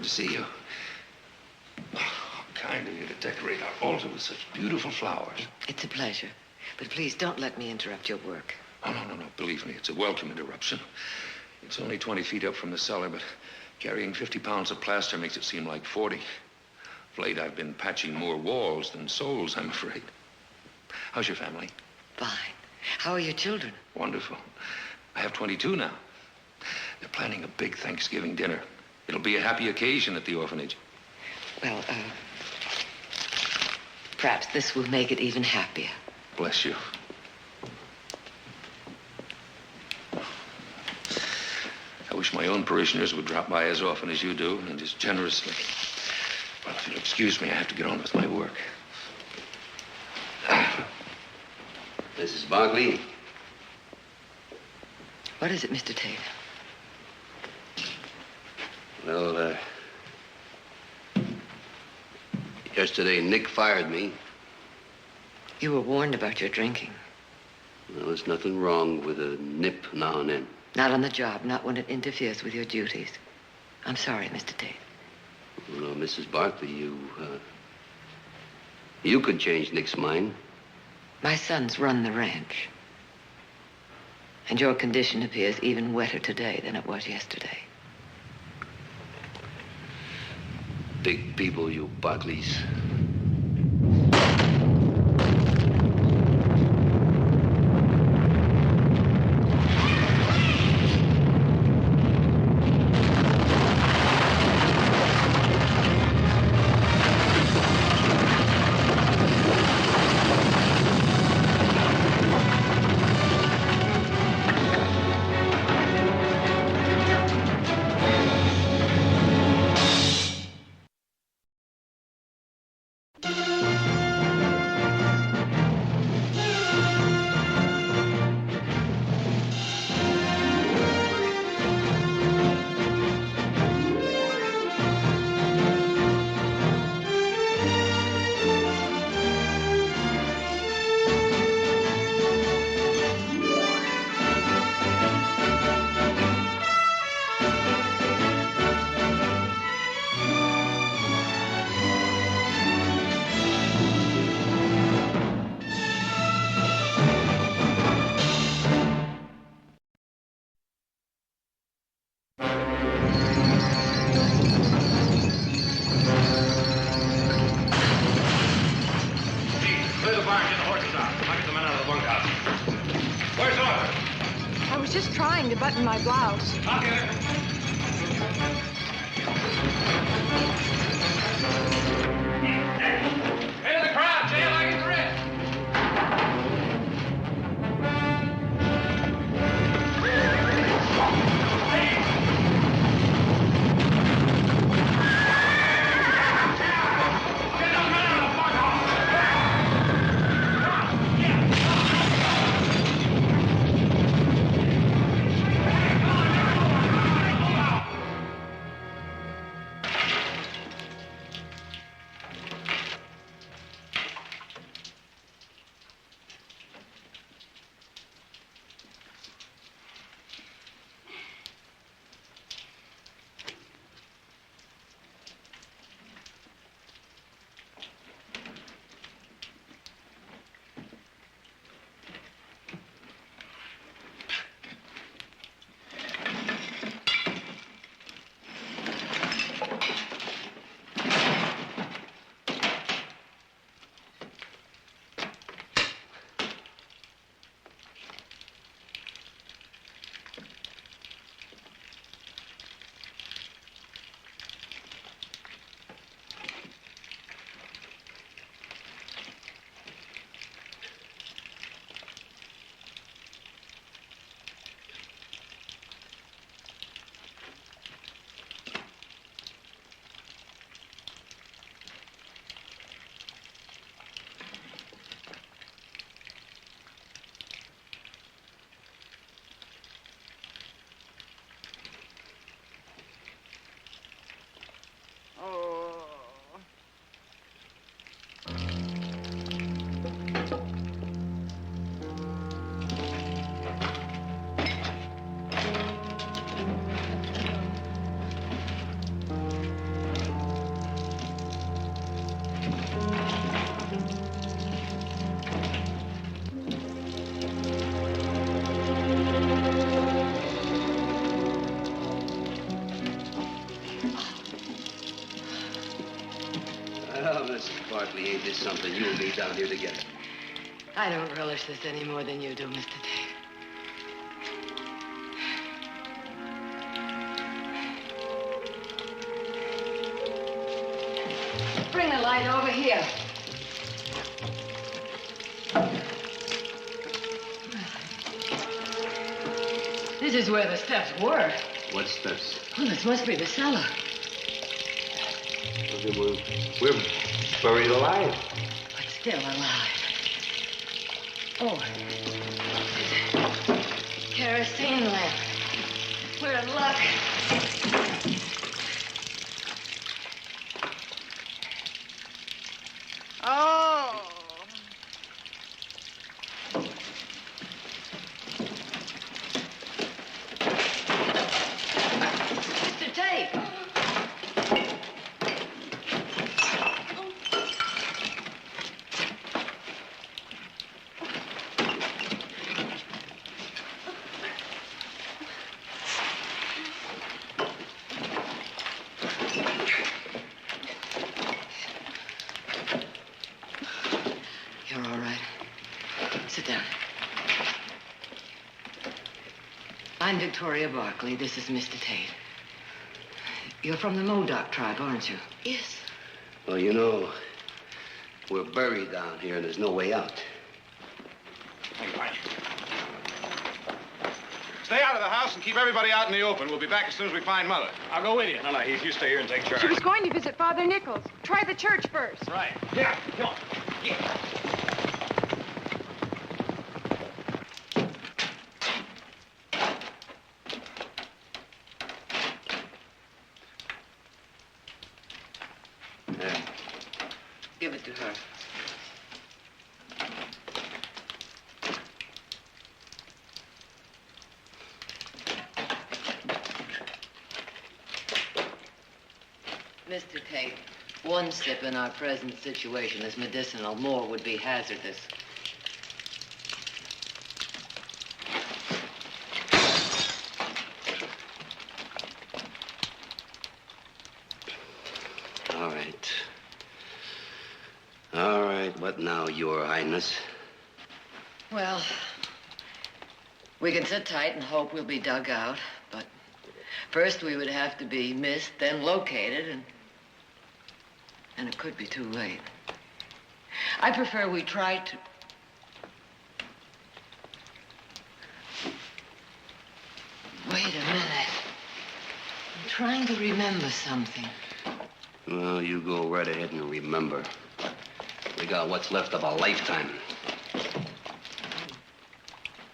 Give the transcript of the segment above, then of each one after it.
to see you. How kind of you to decorate our altar with such beautiful flowers. It's a pleasure. But please don't let me interrupt your work. Oh, no. Believe me, it's a welcome interruption. It's only 20 feet up from the cellar, but carrying 50 pounds of plaster makes it seem like 40. Of late, I've been patching more walls than souls, I'm afraid. How's your family? Fine. How are your children? Wonderful. I have 22 now. They're planning a big Thanksgiving dinner. It'll be a happy occasion at the orphanage. Well, perhaps this will make it even happier. Bless you. I wish my own parishioners would drop by as often as you do, and as generously. Well, if you'll excuse me, I have to get on with my work. Mrs. Barkley? What is it, Mr. Tate? Well, yesterday Nick fired me. You were warned about your drinking. Well, there's nothing wrong with a nip now and then. Not on the job, not when it interferes with your duties. I'm sorry, Mr. Tate. Well, Mrs. Barkley, you could change Nick's mind. My sons run the ranch. And your condition appears even wetter today than it was yesterday. Big people, you Barkleys. To button my blouse. I'll get it. Head of the crowd, Jay, I get the rest. something, you and me down here together. I don't relish this any more than you do, Mr. Tate. Bring the light over here. This is where the steps were. What steps? Well, this must be the cellar. We're buried alive. But still alive. Oh. Kerosene lamp. We're in luck. Oh. Mr. Tate. You're all right. Sit down. I'm Victoria Barkley. This is Mr. Tate. You're from the Modoc tribe, aren't you? Yes. Well, you know, we're buried down here and there's no way out. Hang on. Stay out of the house and keep everybody out in the open. We'll be back as soon as we find Mother. I'll go with you. No, Heath, you stay here and take charge. She was going to visit Father Nichols. Try the church first. Right. Yeah, come on. Yeah. There. Give it to her. Mr. Tate, one sip in our present situation is medicinal. More would be hazardous. All right. All right, what now, Your Highness? Well, we can sit tight and hope we'll be dug out, but first we would have to be missed, then located, and it could be too late. I prefer we try to... Wait a minute. I'm trying to remember something. Well, you go right ahead and remember. We got what's left of a lifetime.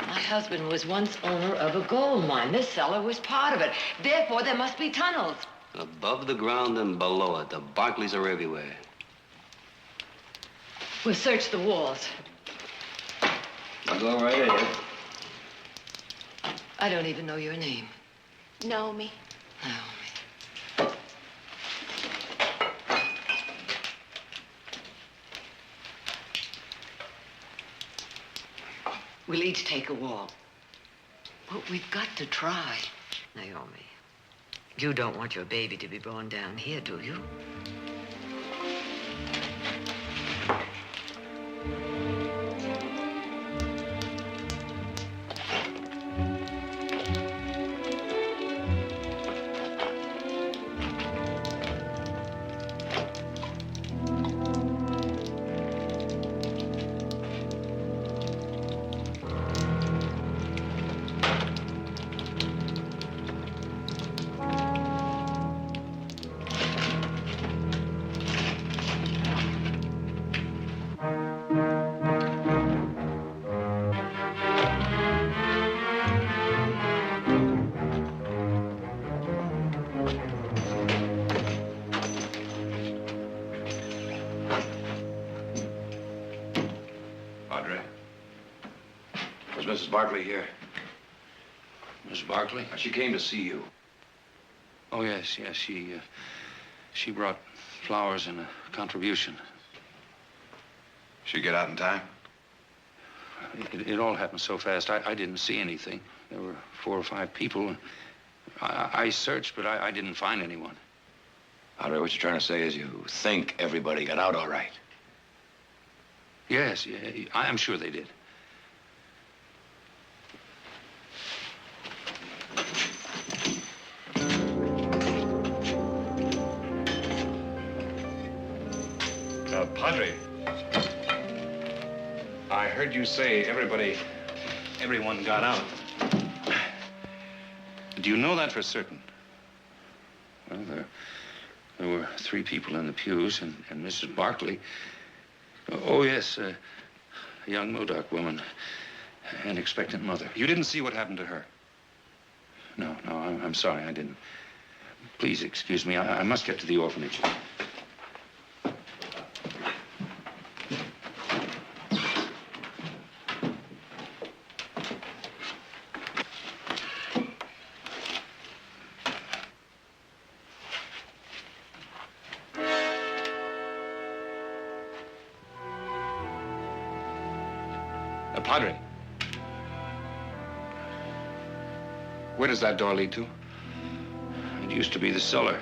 My husband was once owner of a gold mine. This cellar was part of it. Therefore, there must be tunnels. Above the ground and below it, the Barclays are everywhere. We'll search the walls. You go right ahead. I don't even know your name. Naomi. Naomi. We'll each take a wall. But we've got to try. Naomi, you don't want your baby to be born down here, do you? Mrs. Barkley here. Miss Barkley? She came to see you. Oh, yes. She brought flowers and a contribution. She get out in time? It all happened so fast, I didn't see anything. There were 4 or 5 people. I searched, but I didn't find anyone. All right, what you're trying to say is you think everybody got out all right. Yes, yeah, I'm sure they did. Padre, I heard you say everyone got out. Do you know that for certain? Well, there were 3 people in the pews, and Mrs. Barkley. Oh, yes, a young Modoc woman, an expectant mother. You didn't see what happened to her? No, I'm sorry, I didn't. Please excuse me, I must get to the orphanage. Padre. Where does that door lead to? It used to be the cellar.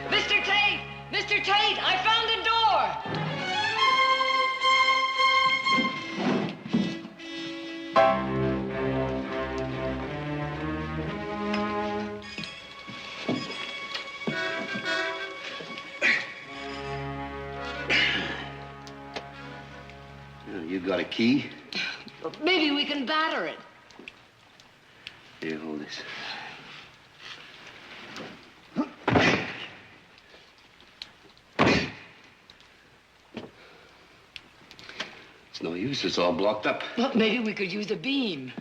Mr. Tate! Mr. Tate, I found a door! You got a key? Maybe we can batter it. Here, hold this. It's no use. It's all blocked up. Well, maybe we could use a beam.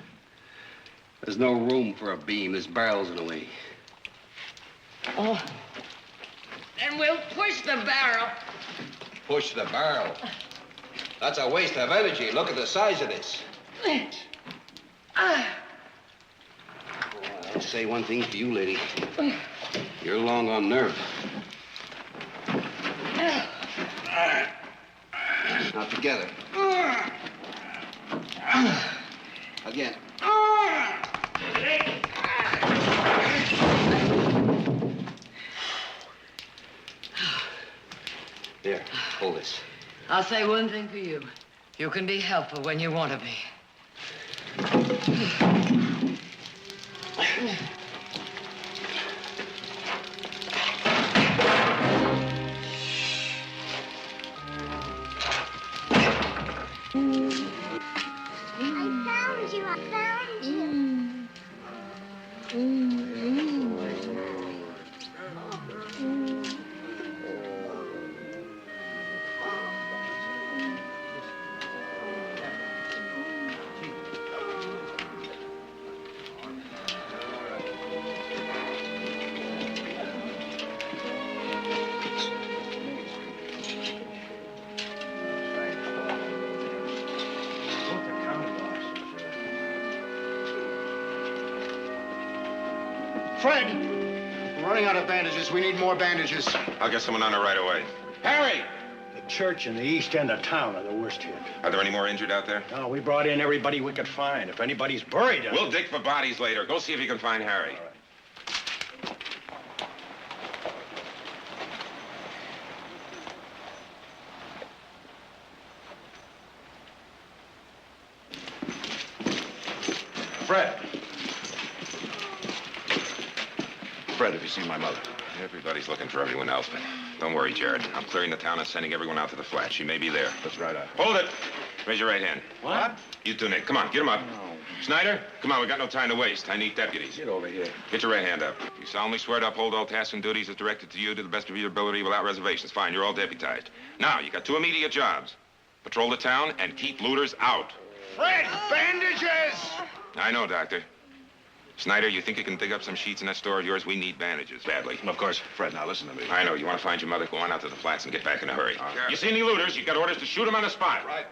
There's no room for a beam. There's barrels in the way. Oh. Then we'll push the barrel. Push the barrel. That's a waste of energy. Look at the size of this. I'll say one thing for you, lady. You're long on nerve. Now together. Again. Here, hold this. I'll say one thing for you. You can be helpful when you want to be. I found you. Fred, we're running out of bandages. We need more bandages. I'll get someone on it right away. Harry! The church and the east end of town are the worst hit. Are there any more injured out there? No, we brought in everybody we could find. If anybody's buried, We'll dig for bodies later. Go see if you can find Harry. Fred. Fred, have you seen my mother? Everybody's looking for everyone else, but don't worry, Jared. I'm clearing the town and sending everyone out to the flat. She may be there. That's right. Hold it! Raise your right hand. What? You two, Nick. Come on, get him up. Snyder, come on, we got no time to waste. I need deputies. Get over here. Get your right hand up. You solemnly swear to uphold all tasks and duties as directed to you to the best of your ability without reservations. Fine, you're all deputized. Now, you got 2 immediate jobs. Patrol the town and keep looters out. Fred, bandages! I know, Doctor. Snyder, you think you can dig up some sheets in that store of yours? We need bandages, badly. Of course. Fred, now listen to me. I know. You want to find your mother? Go on out to the flats and get back in a hurry. You see any looters, you got orders to shoot them on the spot. Right.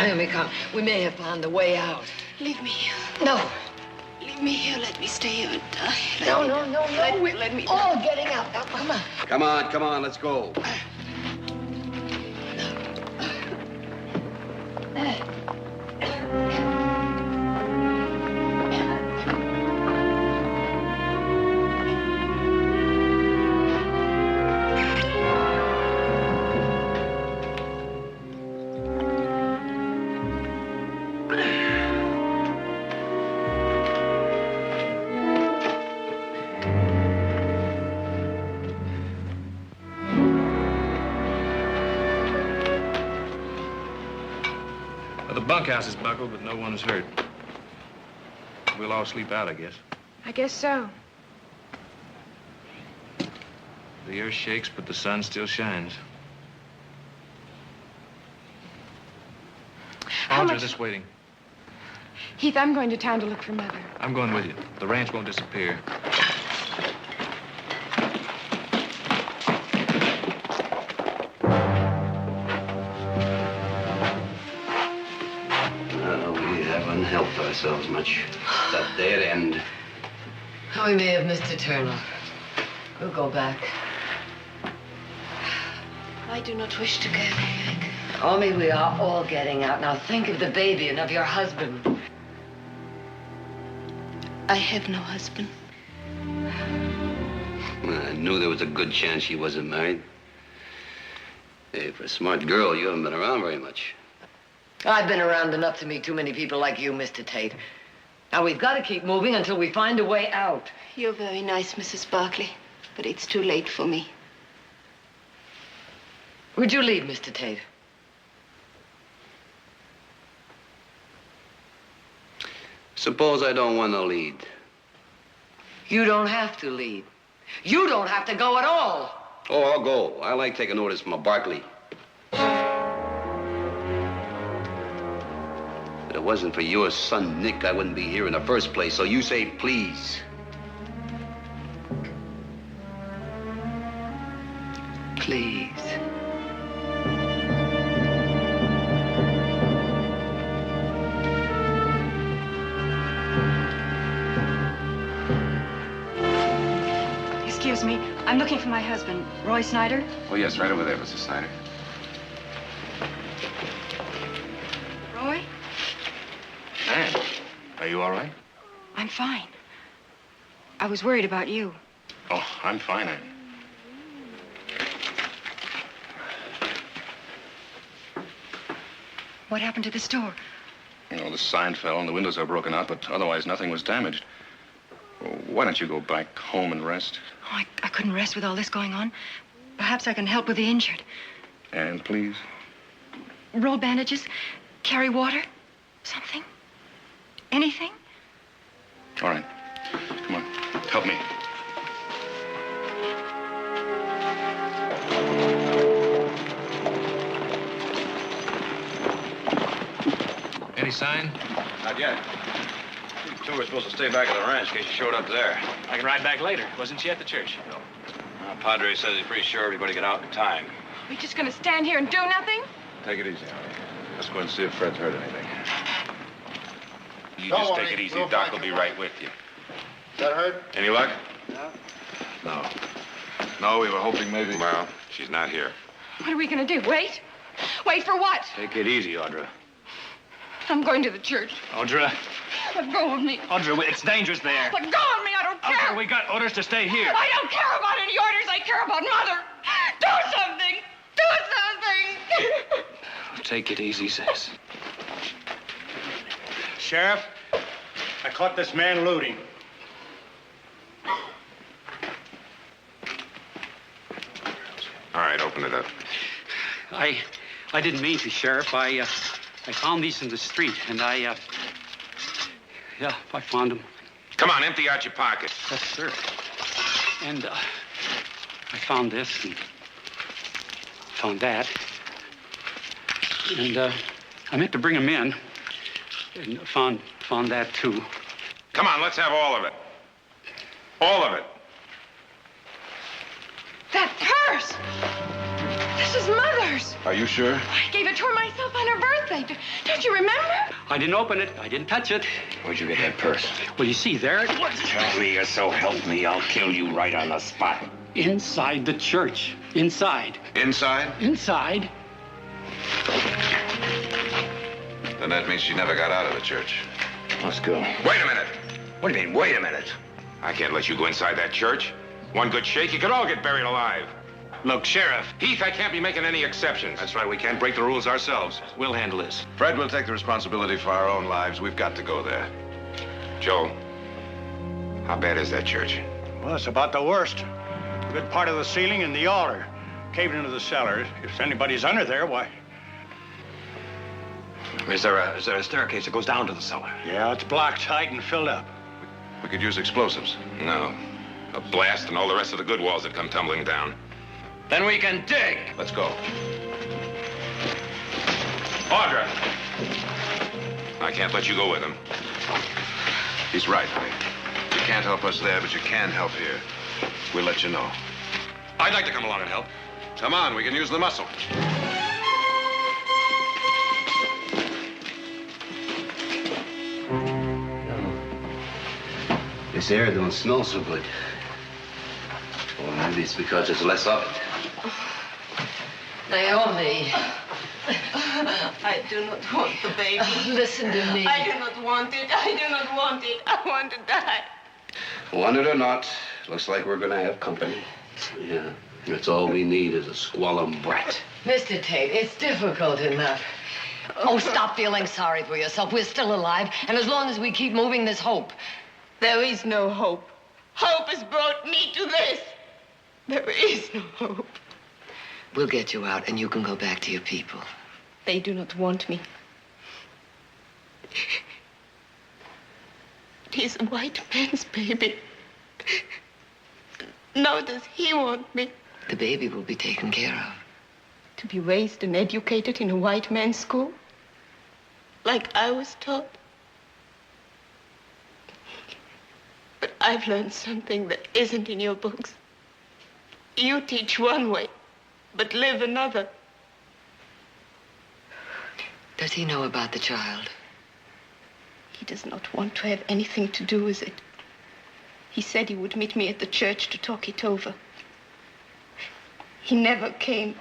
Naomi, come. We may have found the way out. Leave me here. No. Leave me here. Let me stay here and die. No. Let me all getting out. Now, come on. Come on, let's go. The bunkhouse is buckled, but no one is hurt. We'll all sleep out, I guess. I guess so. The earth shakes, but the sun still shines. Audra, this waiting. Heath, I'm going to town to look for Mother. I'm going with you. The ranch won't disappear. We haven't helped ourselves much. It's a dead end. We may have missed a Turner. We'll go back. I do not wish to go, Meg. Omi, we are all getting out. Now think of the baby and of your husband. I have no husband. I knew there was a good chance she wasn't married. Hey, for a smart girl, you haven't been around very much. I've been around enough to meet too many people like you, Mr. Tate. Now, we've got to keep moving until we find a way out. You're very nice, Mrs. Barkley, but it's too late for me. Would you leave, Mr. Tate? Suppose I don't want to lead. You don't have to lead. You don't have to go at all. Oh, I'll go. I like taking orders from a Barkley. If it wasn't for your son, Nick, I wouldn't be here in the first place. So you say please. Please. Excuse me. I'm looking for my husband, Roy Snyder. Oh, yes, right over there, Mrs. Snyder. Roy? Anne, are you all right? I'm fine. I was worried about you. Oh, I'm fine, Anne. What happened to the store? You know, the sign fell and the windows are broken out, but otherwise nothing was damaged. Why don't you go back home and rest? Oh, I couldn't rest with all this going on. Perhaps I can help with the injured. And please? Roll bandages, carry water, something, anything. All right. Come on. Help me. Any sign? Not yet. You two were supposed to stay back at the ranch in case you showed up there. I can ride back later. Wasn't she at the church? No. Padre says he's pretty sure everybody get out in time. We just gonna stand here and do nothing? Take it easy, Harry. Let's go and see if Fred's heard anything. You Don't just worry, take it easy. we'll Doc find will be you. right with you. That hurt? Any luck? No. No, we were hoping maybe... Well, she's not here. What are we gonna do? Wait? Wait for what? Take it easy, Audra. I'm going to the church. Audra. Let go of me. Audra, it's dangerous there. Let go of me. I don't care. Audra, we got orders to stay here. I don't care about any orders. I care about Mother. Do something. Do something. Take it easy, sis. Sheriff, I caught this man looting. All right, open it up. I didn't mean to, Sheriff. I found these in the street, and I found them. Come on, empty out your pockets. Yes, sir. And I found this and found that. And I meant to bring them in, and found that too. Come on, let's have all of it. All of it. That purse. This was Mother's. Are you sure? I gave it to her myself on her birthday. Don't you remember? I didn't open it. I didn't touch it. Where'd you get that purse? Well, you see, there it was. Tell me, or so help me, I'll kill you right on the spot. Inside the church. Inside. Inside? Inside. Then that means she never got out of the church. Let's go. Wait a minute. What do you mean, wait a minute? I can't let you go inside that church. One good shake, you could all get buried alive. Look, Sheriff. Heath, I can't be making any exceptions. That's right, we can't break the rules ourselves. We'll handle this. Fred will take the responsibility for our own lives. We've got to go there. Joe, how bad is that church? Well, it's about the worst. A good part of the ceiling and the altar caved into the cellar. If anybody's under there, why? Is there a staircase that goes down to the cellar? Yeah, it's blocked tight and filled up. We could use explosives. No. A blast and all the rest of the good walls that come tumbling down. Then we can dig. Let's go. Audra! I can't let you go with him. He's right, Ray. You can't help us there, but you can help here. We'll let you know. I'd like to come along and help. Come on, we can use the muscle. This air don't smell so good. Or maybe it's because there's less of it. Naomi, I do not want the baby. listen to me. I do not want it. I do not want it. I want to die. Want it or not, looks like we're gonna have company. Yeah, that's all we need is a squalum brat. Mr. Tate, it's difficult enough. Oh, stop feeling sorry for yourself. We're still alive, and as long as we keep moving, there's hope. There is no hope. Hope has brought me to this. There is no hope. We'll get you out, and you can go back to your people. They do not want me. It is a white man's baby. Now does he want me? The baby will be taken care of. To be raised and educated in a white man's school? Like I was taught? But I've learned something that isn't in your books. You teach one way, but live another. Does he know about the child? He does not want to have anything to do with it. He said he would meet me at the church to talk it over. He never came.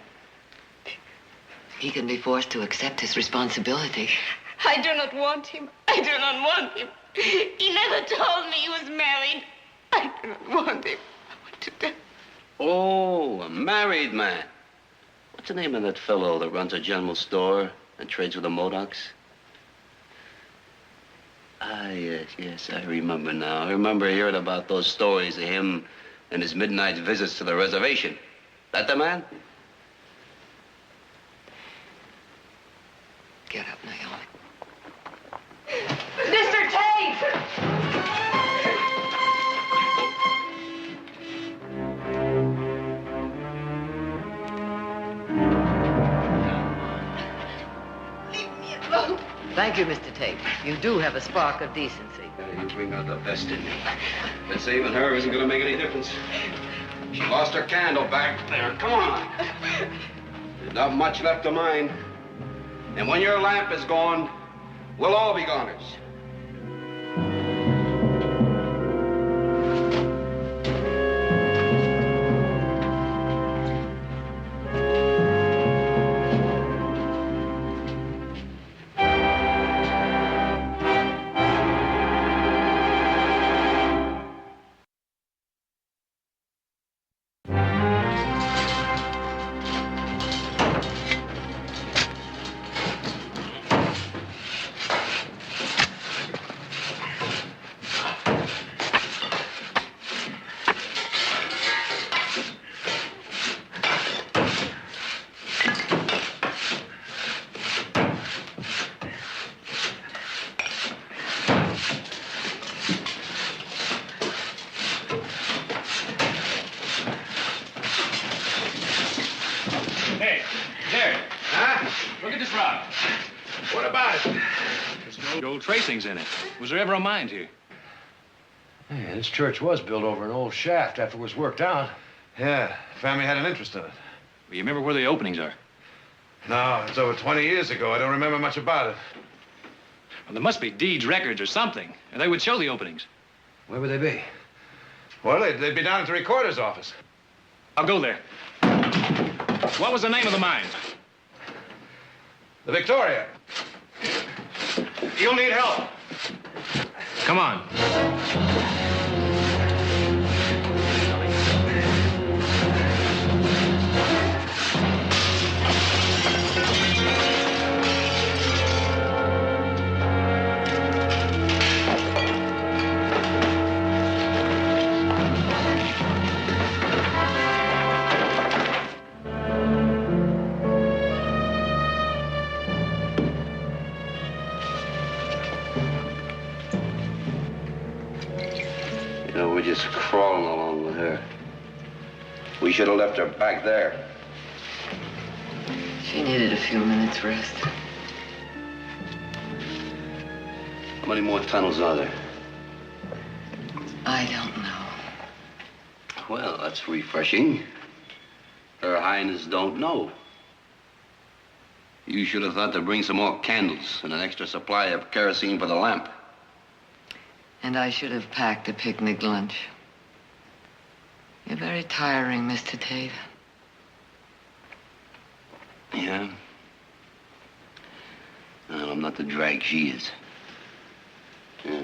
He can be forced to accept his responsibility. I do not want him. I do not want him. He never told me he was married. I do not want him. I want to die. Oh, a married man. What's the name of that fellow that runs a general store and trades with the Modocs? Ah, yes, I remember now. I remember hearing about those stories of him and his midnight visits to the reservation. That the man? Get up, Naomi. Mr. Tate! Leave me alone. Thank you, Mr. Tate. You do have a spark of decency. You bring out the best in me. But saving her isn't going to make any difference. She lost her candle back there. Come on. There's not much left of mine. And when your lamp is gone, we'll all be goners. Hey, there. Huh? Look at this rock. What about it? There's no old tracings in it. Was there ever a mine here? Yeah, this church was built over an old shaft after it was worked out. Yeah, family had an interest in it. You remember where the openings are? No, it's over 20 years ago. I don't remember much about it. Well, there must be deeds, records, or something. And they would show the openings. Where would they be? Well, they'd be down at the recorder's office. I'll go there. What was the name of the mine? The Victoria. You'll need help. Come on. We're just crawling along with her. We should have left her back there. She needed a few minutes rest. How many more tunnels are there? I don't know. Well, that's refreshing. Her Highness don't know. You should have thought to bring some more candles and an extra supply of kerosene for the lamp. And I should have packed a picnic lunch. You're very tiring, Mr. Tate. Yeah? Well, I'm not the drag she is. Yeah.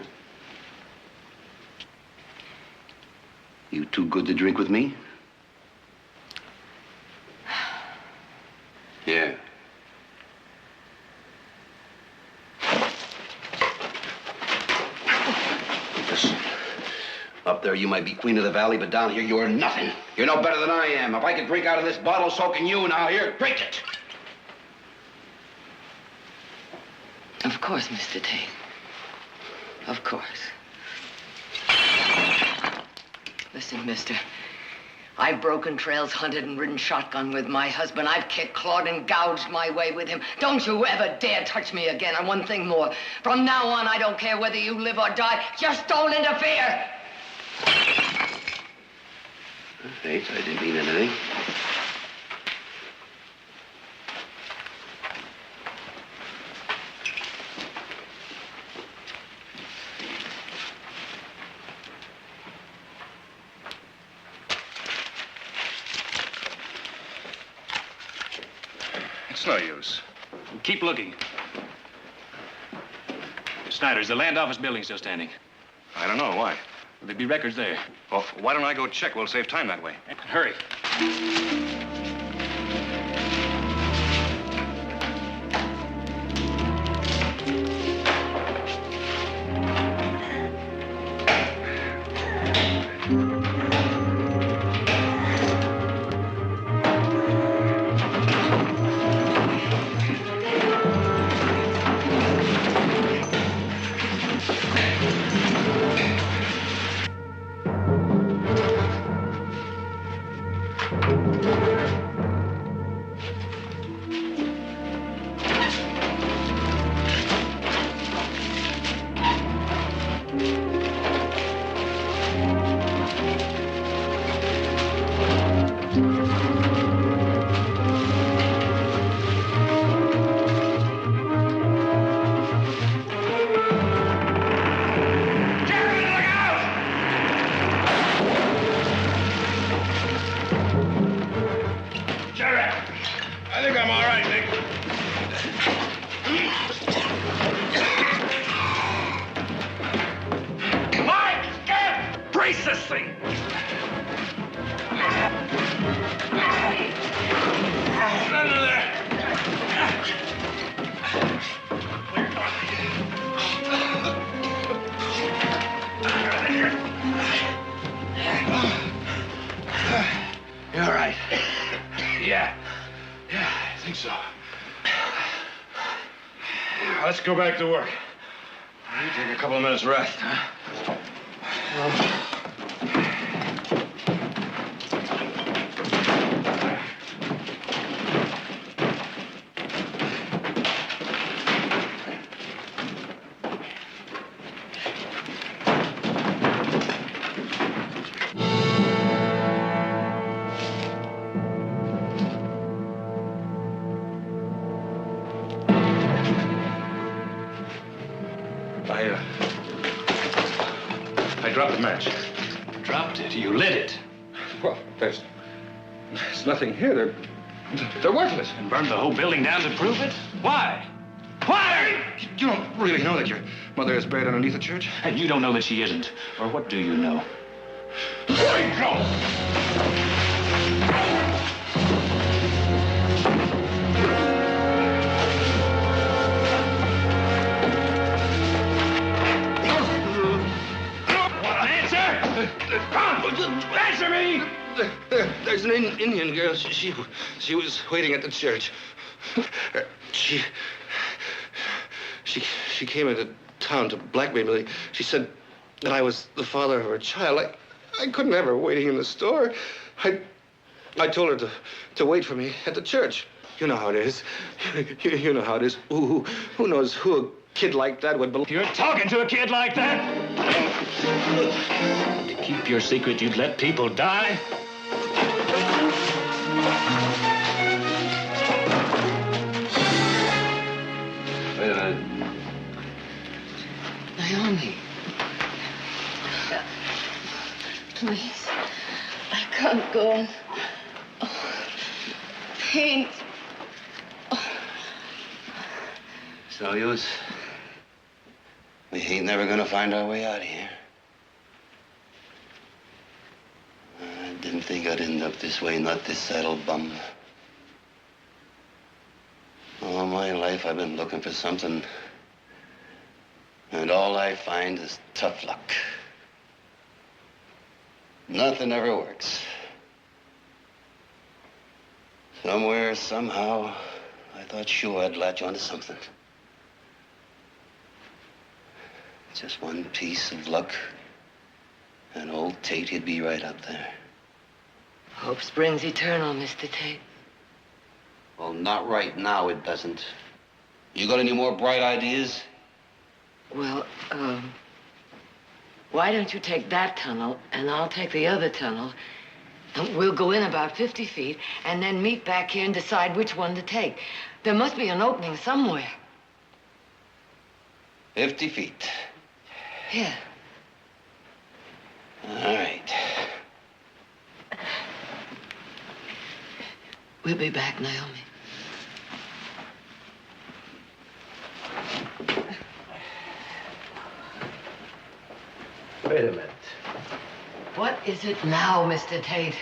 You too good to drink with me? Yeah. Listen, up there you might be queen of the valley, but down here you're nothing. You're no better than I am. If I could drink out of this bottle, so can you. Now here, drink it. Of course, Mr. Tate. Of course. Listen, mister. I've broken trails, hunted and ridden shotgun with my husband. I've kicked, clawed, and gouged my way with him. Don't you ever dare touch me again. And one thing more. From now on, I don't care whether you live or die. Just don't interfere. Thanks, I didn't mean anything. It's no use. Keep looking. Snyder, is the land office building still standing? I don't know. Why? There'd be records there. Well, why don't I go check? We'll save time that way. Hurry. You're all right. Yeah, I think so. Let's go back to work. You take a couple of minutes rest, huh? I dropped the match. Dropped it. You lit it. Well, there's nothing here. They're worthless. And burned the whole building down to prove it? Why? Why? You don't really know that your mother is buried underneath the church? And you don't know that she isn't. Or what do you know? Answer me! There's an Indian girl. She was waiting at the church. She came into town to blackmail me. She said that I was the father of her child. I couldn't have her waiting in the store. I told her to wait for me at the church. You know how it is. You know how it is. Who knows who a kid like that would believe? You're talking to a kid like that? To keep your secret, you'd let people die? Wait a minute. Naomi. Please. I can't go on. Oh, pain. So use. We ain't never gonna find our way out of here. I didn't think I'd end up this way, not this saddle bum. All my life I've been looking for something. And all I find is tough luck. Nothing ever works. Somewhere, somehow, I thought sure I'd latch onto something. Just one piece of luck, and old Tate, he'd be right up there. Hope springs eternal, Mr. Tate. Well, not right now, it doesn't. You got any more bright ideas? Well, why don't you take that tunnel, and I'll take the other tunnel, and we'll go in about 50 feet, and then meet back here and decide which one to take. There must be an opening somewhere. 50 feet. Yeah. All right. We'll be back, Naomi. Wait a minute. What is it now, Mr. Tate?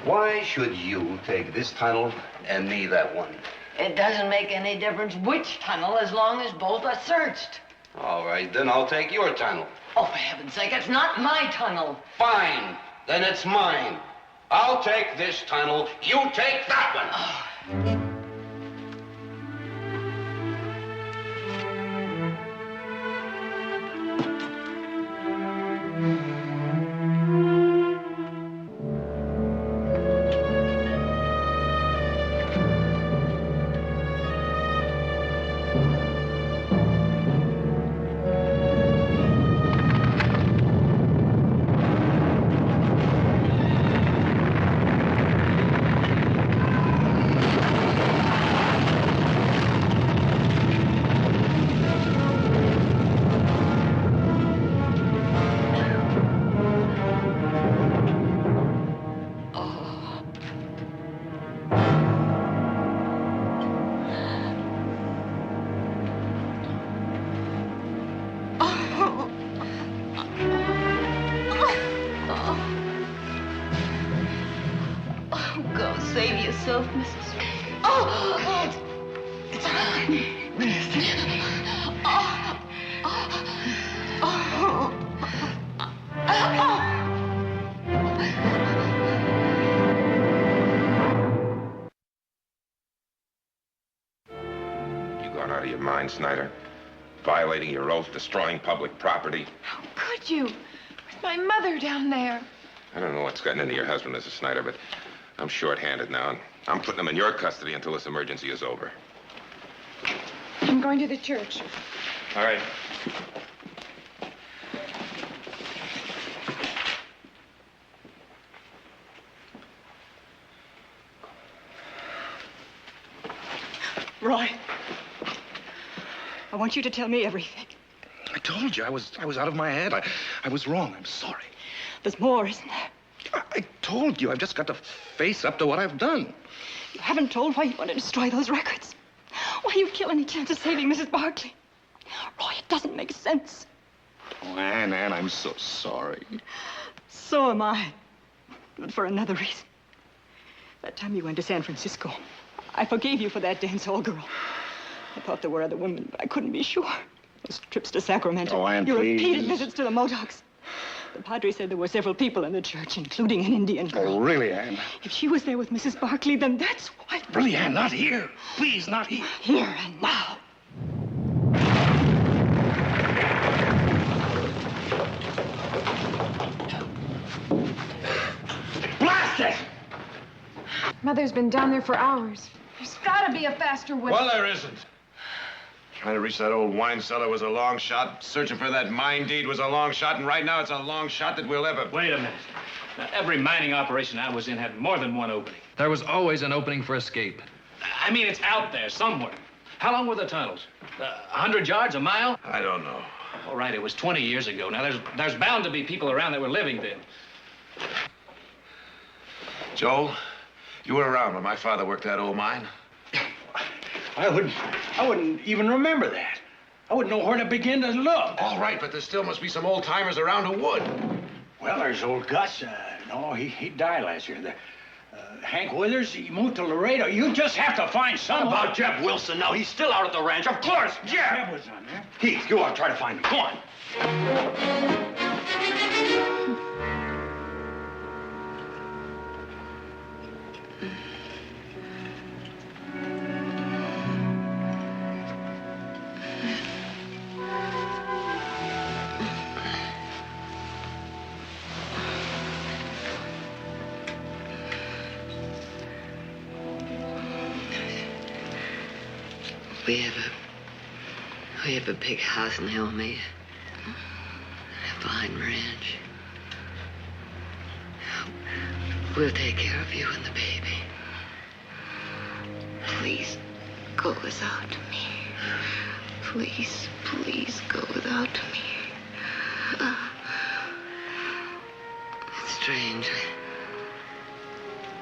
Why should you take this tunnel and me that one? It doesn't make any difference which tunnel as long as both are searched. All right, then I'll take your tunnel. Oh, for heaven's sake, it's not my tunnel. Fine. Then it's mine. I'll take this tunnel. You take that one. Save yourself, Mrs. Oh, God. It's fine. You gone out of your mind, Snyder? Violating your oath, destroying public property. How could you? With my mother down there. I don't know what's gotten into your husband, Mrs. Snyder, but I'm short-handed now, and I'm putting him in your custody until this emergency is over. I'm going to the church. All right. Roy, I want you to tell me everything. I told you, I was out of my head. I was wrong. I'm sorry. There's more, isn't there? I told you, I've just got to face up to what I've done. You haven't told why you want to destroy those records. Why you'd kill any chance of saving Mrs. Barkley. Roy, it doesn't make sense. Oh, Anne, I'm so sorry. So am I. But for another reason. That time you went to San Francisco, I forgave you for that dance hall girl. I thought there were other women, but I couldn't be sure. Those trips to Sacramento. Oh, Anne, your please. repeated visits to the Modocs. The padre said there were several people in the church, including an Indian girl. Oh, really, Anne? If she was there with Mrs. Barkley, then that's why. Really, Anne, not here. Please, not here. Here and now. Blast it! Mother's been down there for hours. There's got to be a faster way. Well, there isn't. Trying to reach that old wine cellar was a long shot. Searching for that mine deed was a long shot. And right now, it's a long shot that we'll ever... Wait a minute. Now, every mining operation I was in had more than one opening. There was always an opening for escape. I mean, it's out there somewhere. How long were the tunnels? 100 yards, a mile? I don't know. All right, it was 20 years ago. Now, there's bound to be people around that were living then. Joel, you were around when my father worked that old mine. I wouldn't even remember that. I wouldn't know where to begin to look. All right, but there still must be some old-timers around who would. Well, there's old Gus. No, he died last year. Hank Withers, he moved to Laredo. You just have to find someone. How about Jeb Wilson now? He's still out at the ranch. Of course, Jeb. Jeb was on there. Heath, go on, try to find him. Go on. We have a big house in Hillmead. Behind Ranch. We'll take care of you and the baby. Please, go without me. Please, please go without me. It's strange.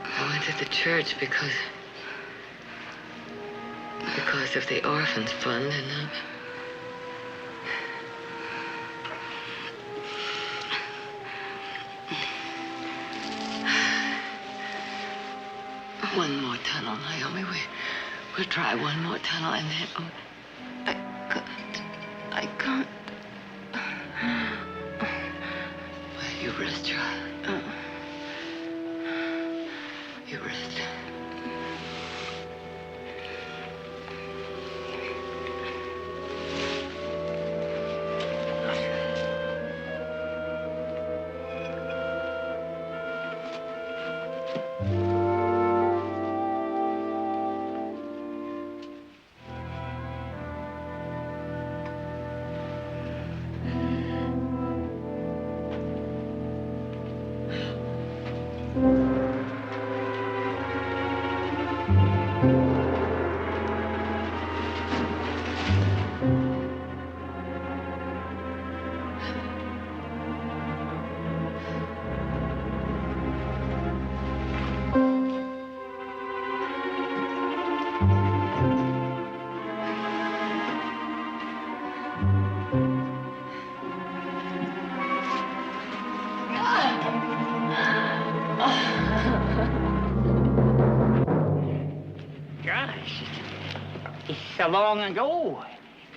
I went to the church because of the orphans fund, and one more tunnel, Naomi. We'll try one more tunnel, and then I can't. Well, you rest, child. You rest. So long ago.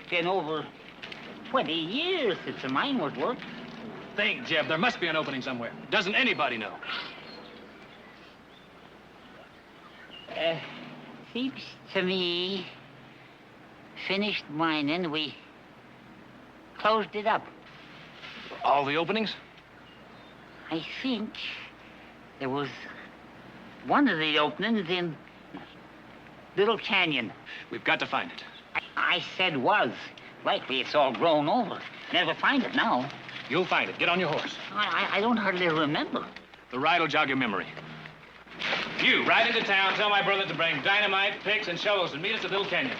It's been over 20 years since the mine was worked. Think, Jeb. There must be an opening somewhere. Doesn't anybody know? Seems to me, finished mining, we closed it up. All the openings? I think there was one of the openings in Little Canyon. We've got to find it. I said was. Likely it's all grown over. Never find it now. You'll find it. Get on your horse. I don't hardly remember. The ride will jog your memory. You, ride into town, tell my brother to bring dynamite, picks, and shovels and meet us at Little Canyon.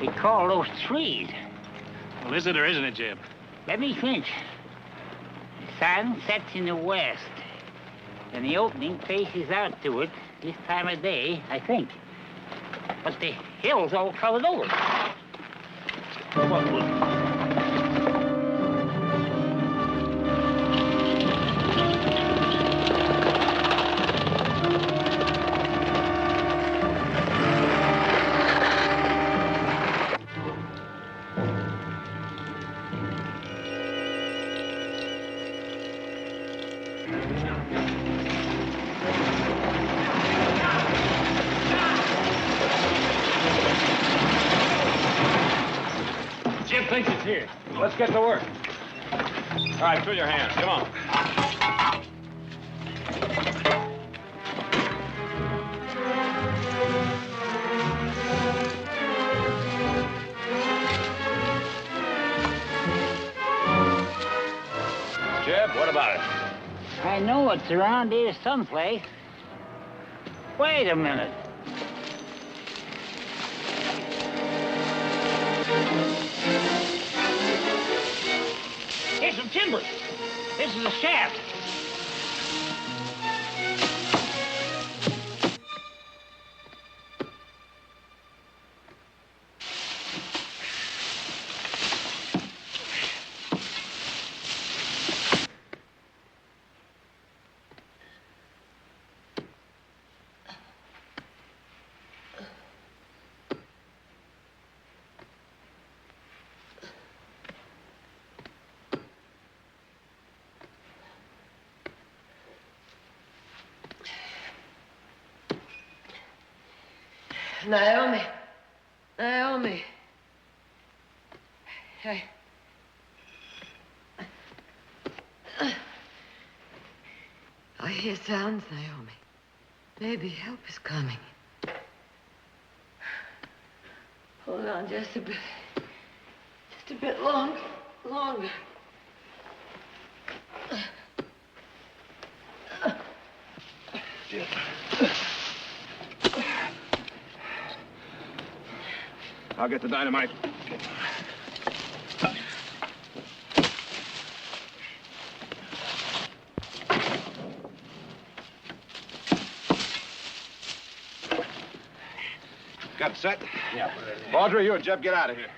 we call those trees? Well, is it or isn't it, Jeb? Let me think. The sun sets in the west, and the opening faces out to it this time of day, I think. But the hill's all covered over. Jeb thinks it's here. Let's get to work. All right, fill your hands. Come on. Jeb, what about it? I know it's around here someplace. Wait a minute. Here's some timber. This is a shaft. Naomi. Naomi. I hear sounds, Naomi. Maybe help is coming. Hold on just a bit. Just a bit longer. Jeb. I'll get the dynamite. Got it set? Yeah. Audrey, you and Jeb get out of here.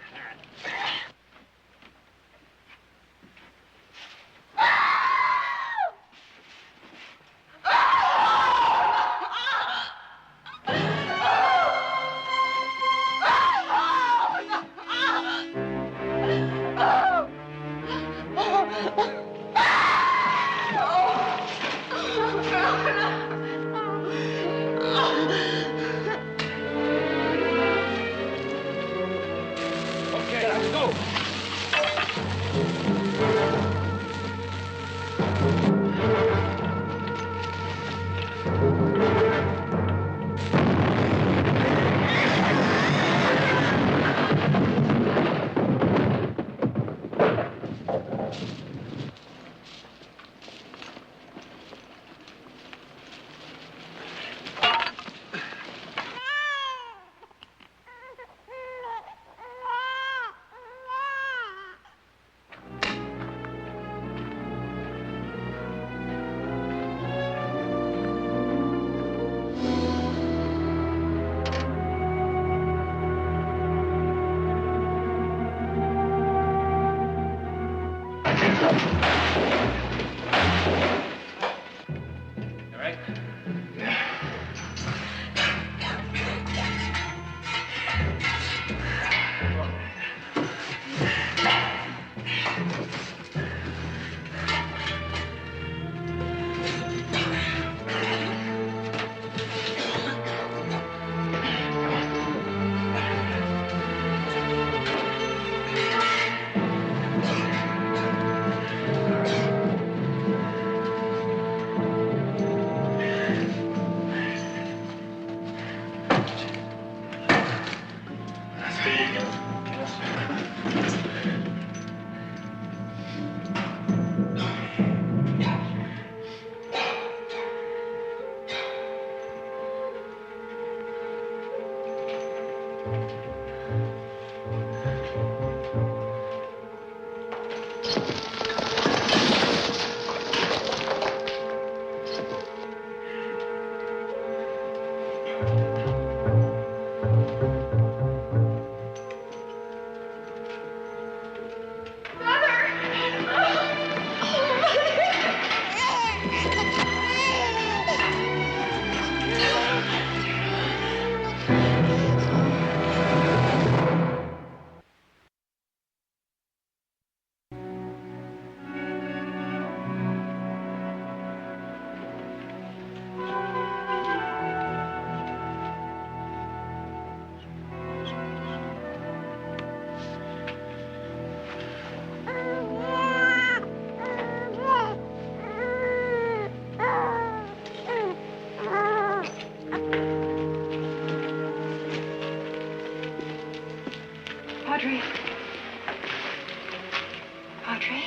Audrey,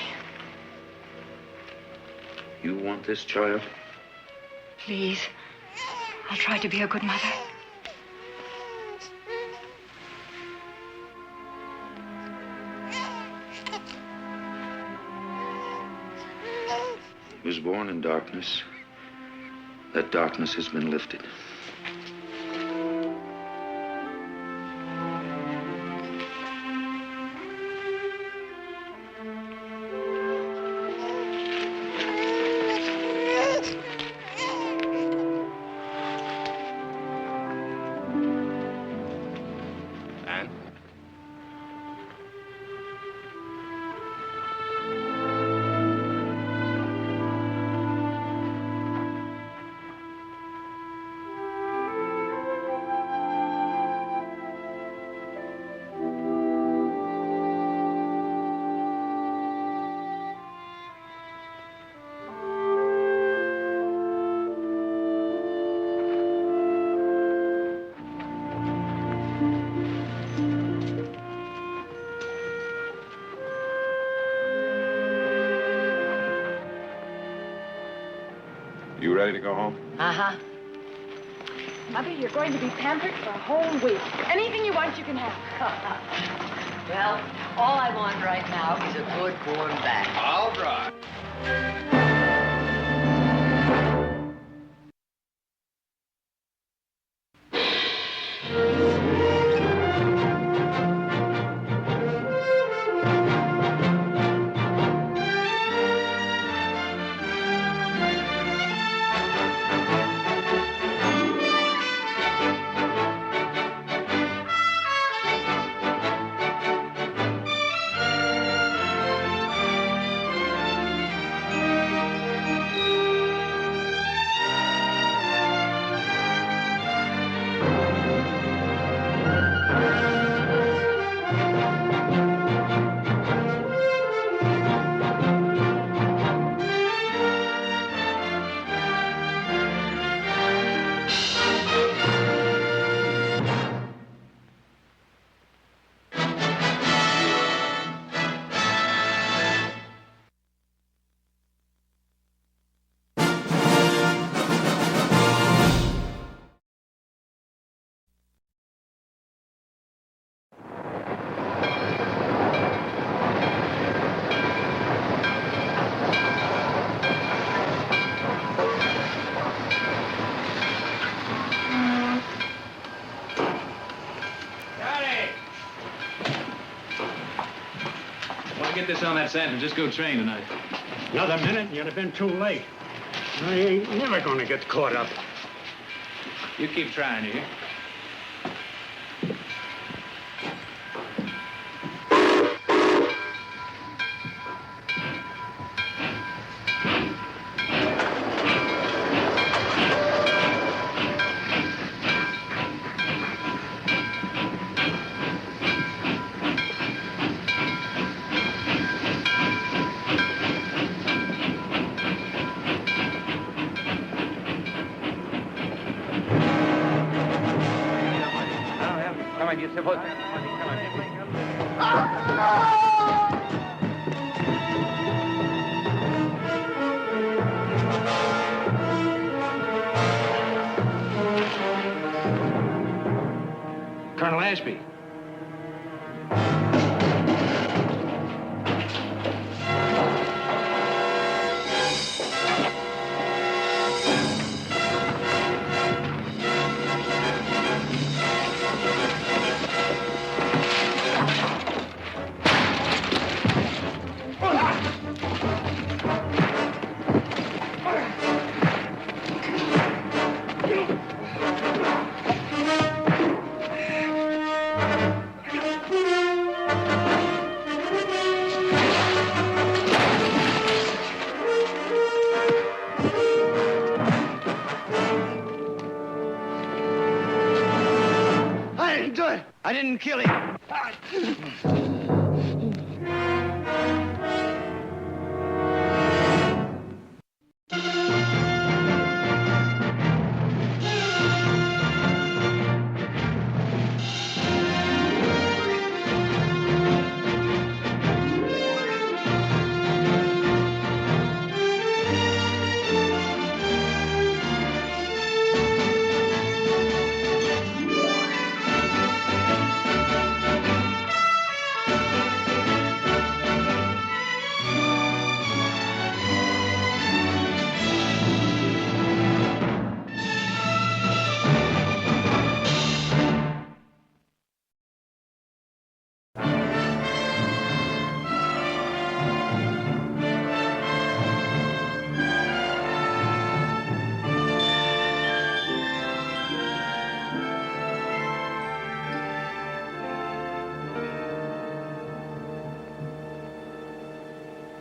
You want this child? please. I'll try to be a good mother. He was born in darkness. That darkness has been lifted. Anne? You ready to go home? Uh-huh. Mother, you're going to be pampered for a whole week. Anything you want, you can have. Well, all I want right now is a good warm bath. All right. Get this on that San Francisco train tonight. Another minute and you'd have been too late. I ain't never gonna get caught up. You keep trying, you hear? Colonel Ashby. I didn't do it. I didn't kill him.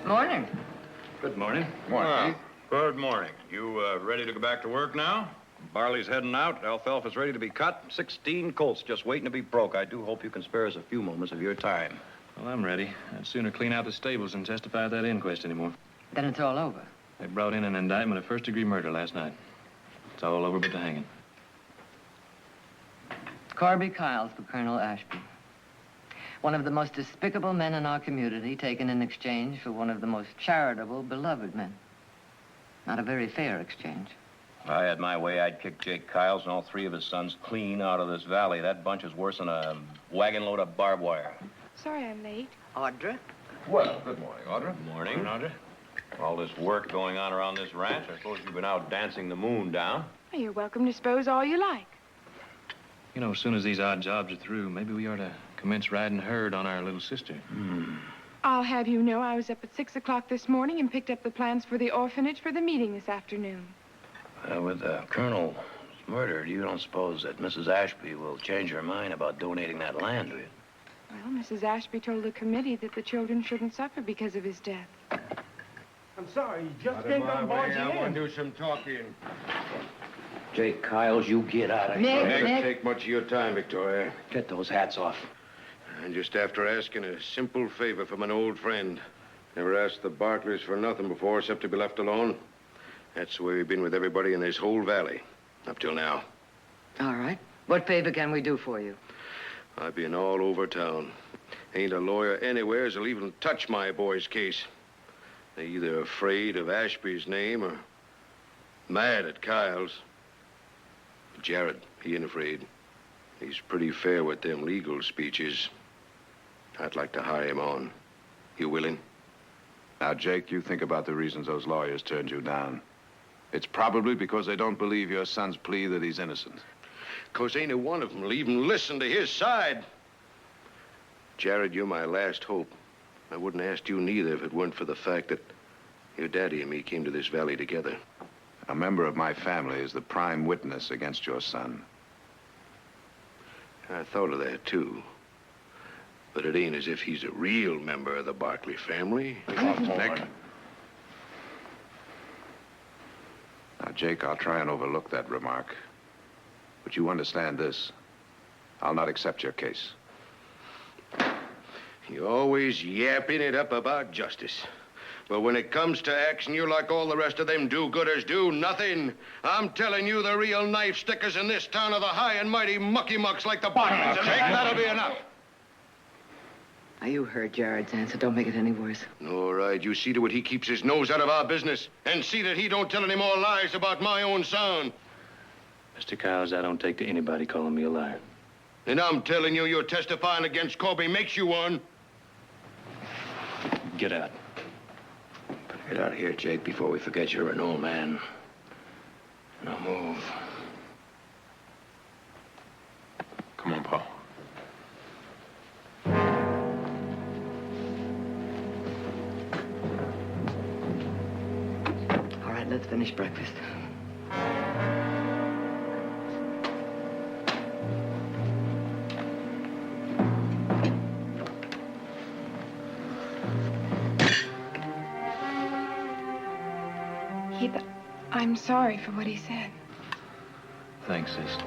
Morning. Good morning. Morning. Good morning. You ready to go back to work now? Barley's heading out. Alfalfa's ready to be cut. 16 colts just waiting to be broke. I do hope you can spare us a few moments of your time. Well, I'm ready. I'd sooner clean out the stables than testify at that inquest anymore. Then it's all over. They brought in an indictment of first-degree murder last night. It's all over but the hanging. Corby Kyles for Colonel Ashby. One of the most despicable men in our community, taken in exchange for one of the most charitable, beloved men. Not a very fair exchange. If I had my way, I'd kick Jake Kyles and all three of his sons clean out of this valley. That bunch is worse than a wagon load of barbed wire. Sorry I'm late. Audra? Well, good morning, Audra. Morning. Audra? All this work going on around this ranch, I suppose you've been out dancing the moon down. Well, you're welcome to suppose all you like. You know, as soon as these odd jobs are through, maybe we ought to commence riding herd on our little sister. I'll have you know I was up at 6 o'clock this morning and picked up the plans for the orphanage for the meeting this afternoon. With the colonel's murdered, you don't suppose that Mrs. Ashby will change her mind about donating that land, do you? Well, Mrs. Ashby told the committee that the children shouldn't suffer because of his death. I'm sorry, just can't come barging in. I want to do some talking. Jake Kyles, you get out of here. Nick, Nick. Take much of your time, Victoria. Get those hats off. And just after asking a simple favor from an old friend. Never asked the Barclays for nothing before except to be left alone. That's the way we've been with everybody in this whole valley. Up till now. All right. What favor can we do for you? I've been all over town. Ain't a lawyer anywhere that'll even touch my boy's case. They're either afraid of Ashby's name or mad at Kyles. Jared, he ain't afraid. He's pretty fair with them legal speeches. I'd like to hire him on. You willing? Now, Jake, you think about the reasons those lawyers turned you down. It's probably because they don't believe your son's plea that he's innocent. 'Cause ain't a one of them will even listen to his side. Jared, you're my last hope. I wouldn't ask you neither if it weren't for the fact that your daddy and me came to this valley together. A member of my family is the prime witness against your son. I thought of that, too. But it ain't as if he's a real member of the Barkley family. Nick. Now, Jake, I'll try and overlook that remark. But you understand this. I'll not accept your case. You're always yapping it up about justice. But when it comes to action, you're like all the rest of them do-gooders do nothing. I'm telling you, the real knife stickers in this town are the high and mighty mucky-mucks like the Bartleys. And that'll be enough. Now, you heard Jared's answer. Don't make it any worse. All right, you see to it he keeps his nose out of our business. And see that he don't tell any more lies about my own son. Mr. Kyles, I don't take to anybody calling me a liar. And I'm telling you, you're testifying against Corby makes you one. Get out. Get out of here, Jake, before we forget you're an old man. Now move. Come on, Paul. All right, let's finish breakfast. I'm sorry for what he said. Thanks, sis.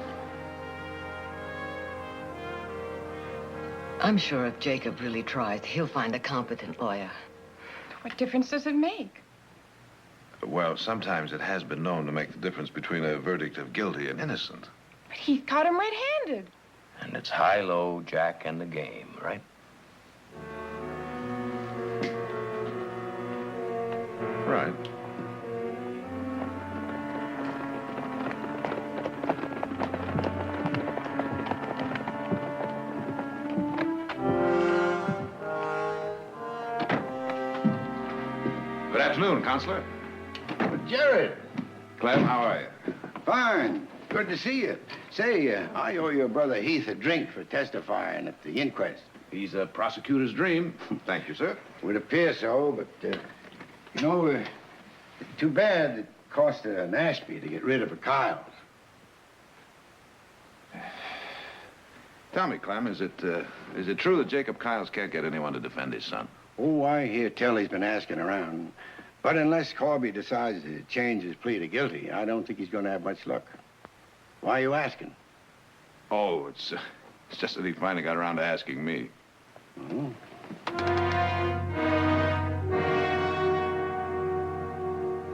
I'm sure if Jacob really tries, he'll find a competent lawyer. What difference does it make? Well, sometimes it has been known to make the difference between a verdict of guilty and innocent. But he caught him red-handed. And it's high-low, Jack, and the game, right? Right. Good afternoon, Counselor. Jared. Clem, how are you? Fine. Good to see you. Say, I owe your brother Heath a drink for testifying at the inquest. He's a prosecutor's dream. Thank you, sir. Would appear so, but, you know, too bad it cost an Ashby to get rid of a Kyles. Tell me, Clem, is it true that Jacob Kyles can't get anyone to defend his son? Oh, I hear tell he's been asking around. But unless Corby decides to change his plea to guilty, I don't think he's going to have much luck. Why are you asking? Oh, it's just that he finally got around to asking me. Oh.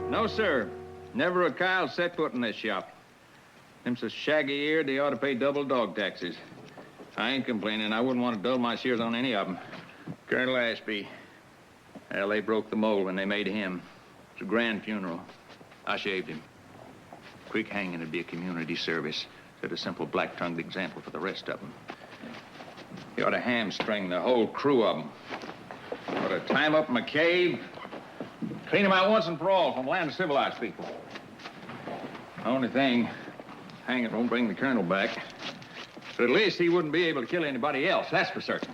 No, sir. Never a Kyle set foot in this shop. Them so shaggy-eared, they ought to pay double dog taxes. I ain't complaining. I wouldn't want to dull my shears on any of them. Colonel Ashby. Well, they broke the mold when they made him. It was a grand funeral. I shaved him. Quick hanging would be a community service. Set a simple black-tongued example for the rest of them. You ought to hamstring the whole crew of them. Ought to tie 'em up in a cave, clean 'em out once and for all from the land of civilized people. The only thing, hanging won't bring the colonel back. But at least he wouldn't be able to kill anybody else, that's for certain.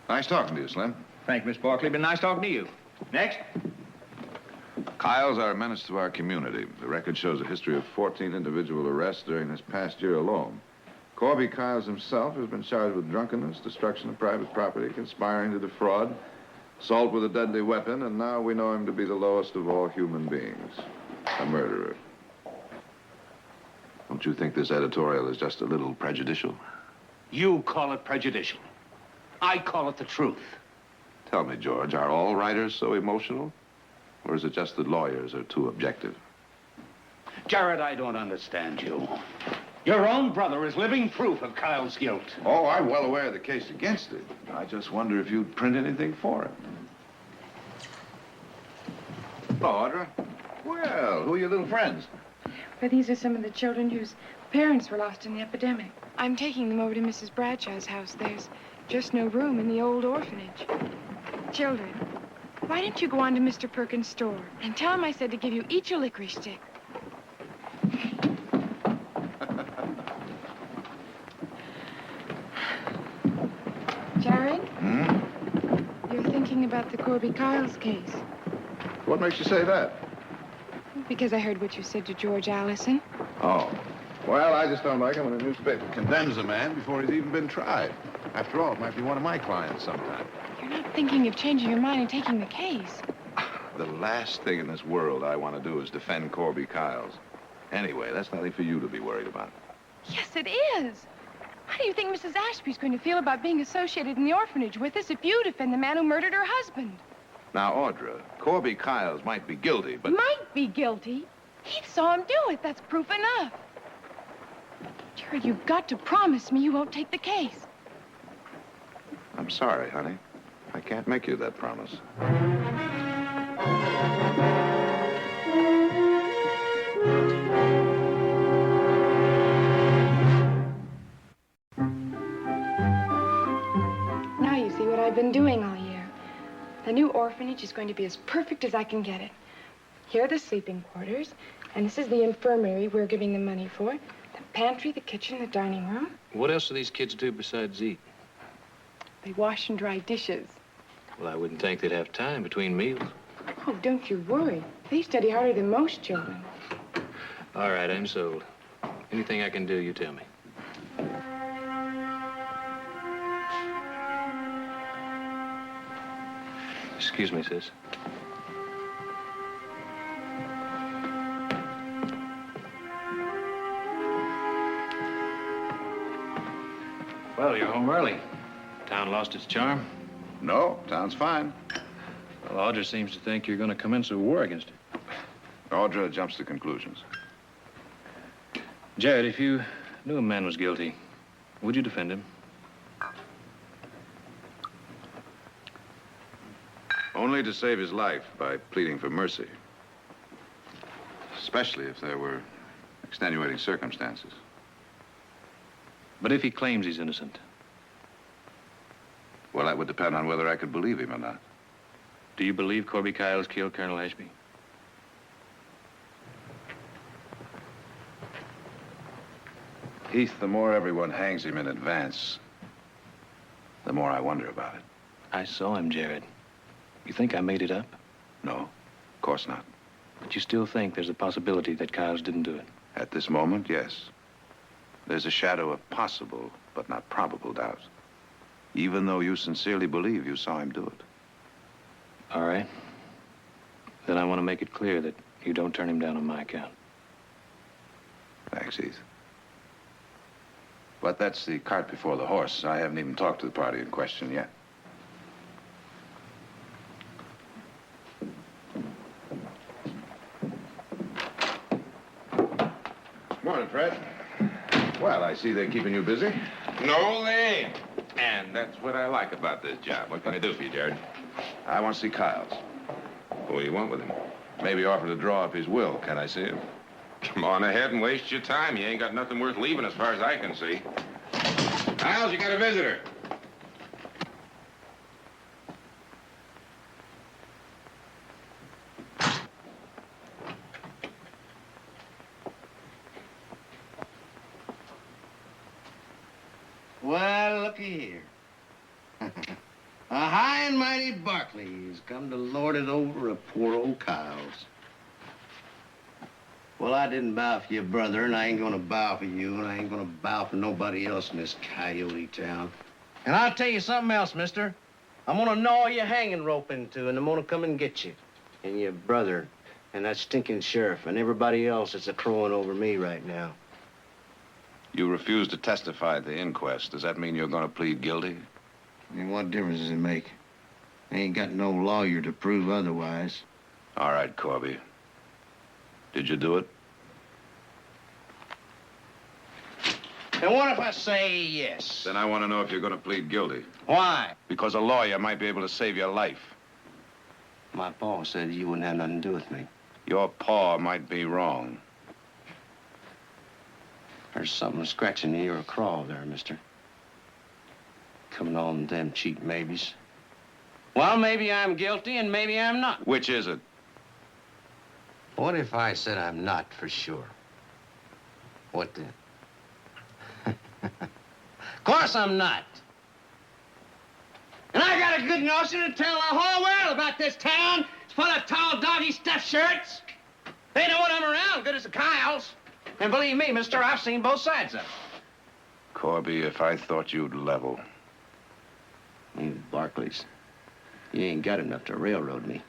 Nice talking to you, Slim. Thank you, Miss Barkley. Been nice talking to you. Next. Kyle's are a menace to our community. The record shows a history of 14 individual arrests during this past year alone. Corby Kyles himself has been charged with drunkenness, destruction of private property, conspiring to defraud, assault with a deadly weapon, and now we know him to be the lowest of all human beings, a murderer. Don't you think this editorial is just a little prejudicial? You call it prejudicial. I call it the truth. Tell me, George, are all writers so emotional? Or is it just that lawyers are too objective? Jared, I don't understand you. Your own brother is living proof of Kyle's guilt. Oh, I'm well aware of the case against it. I just wonder if you'd print anything for it. Oh, Audra. Well, who are your little friends? But these are some of the children whose parents were lost in the epidemic. I'm taking them over to Mrs. Bradshaw's house. There's just no room in the old orphanage. Children, why don't you go on to Mr. Perkins' store and tell him I said to give you each a licorice stick? Jared? You're thinking about the Corby Kyles case. What makes you say that? Because I heard what you said to George Allison. Oh. Well, I just don't like it when a newspaper condemns a man before he's even been tried. After all, it might be one of my clients sometime. You're not thinking of changing your mind and taking the case. The last thing in this world I want to do is defend Corby Kyles. Anyway, that's nothing for you to be worried about. Yes, it is. How do you think Mrs. Ashby's going to feel about being associated in the orphanage with us if you defend the man who murdered her husband? Now, Audra, Corby Kyles might be guilty, but... Might be guilty? He saw him do it. That's proof enough. Jared, you've got to promise me you won't take the case. I'm sorry, honey. I can't make you that promise. Now you see what I've been doing all year. The new orphanage is going to be as perfect as I can get it. Here are the sleeping quarters, and this is the infirmary we're giving the money for. The pantry, the kitchen, the dining room. What else do these kids do besides eat? They wash and dry dishes. Well, I wouldn't think they'd have time between meals. Oh, don't you worry. They study harder than most children. All right, I'm sold. Anything I can do, you tell me. Excuse me, sis. Well, you're home early. Town lost its charm? No, town's fine. Well, Audra seems to think you're going to commence a war against her. Audra jumps to conclusions. Jared, if you knew a man was guilty, would you defend him? Only to save his life by pleading for mercy. Especially if there were extenuating circumstances. But if he claims he's innocent? Well, that would depend on whether I could believe him or not. Do you believe Corby Kyles killed Colonel Ashby? Heath, the more everyone hangs him in advance, the more I wonder about it. I saw him, Jared. You think I made it up? No, of course not. But you still think there's a possibility that Kyles didn't do it? At this moment, yes. There's a shadow of possible, but not probable doubt. even though you sincerely believe you saw him do it. All right. Then I want to make it clear that you don't turn him down on my account. Thanks, Heath. But that's the cart before the horse. I haven't even talked to the party in question yet. Morning, Fred. Well, I see they're keeping you busy. No, they ain't. And that's what I like about this job. What can I do for you, Jared? I want to see Kyles. What do you want with him? Maybe offer to draw up his will. Can I see him? Come on ahead and waste your time. You ain't got nothing worth leaving as far as I can see. Kyles, you got a visitor. Well, looky here. A high and mighty Barkley has come to lord it over a poor old Kyles. Well, I didn't bow for your brother, and I ain't gonna bow for you, and I ain't gonna bow for nobody else in this coyote town. And I'll tell you something else, mister. I'm gonna gnaw your hanging rope into, and I'm gonna come and get you. And your brother, and that stinking sheriff, and everybody else that's a-crowing over me right now. You refuse to testify at the inquest. Does that mean you're going to plead guilty? I mean, what difference does it make? I ain't got no lawyer to prove otherwise. All right, Corby. Did you do it? And what if I say yes? Then I want to know if you're going to plead guilty. Why? Because a lawyer might be able to save your life. My pa said you wouldn't have nothing to do with me. Your paw might be wrong. There's something scratching in your craw there, mister. Coming on them cheap maybes. Well, maybe I'm guilty and maybe I'm not. Which is it? What if I said I'm not for sure? What then? Of course I'm not. And I got a good notion to tell the whole world about this town. It's full of tall, doggy stuffed shirts. They know when I'm around, good as the Kyles. And believe me, mister, I've seen both sides of it. Corby, if I thought you'd level. You Barclays, you ain't got enough to railroad me.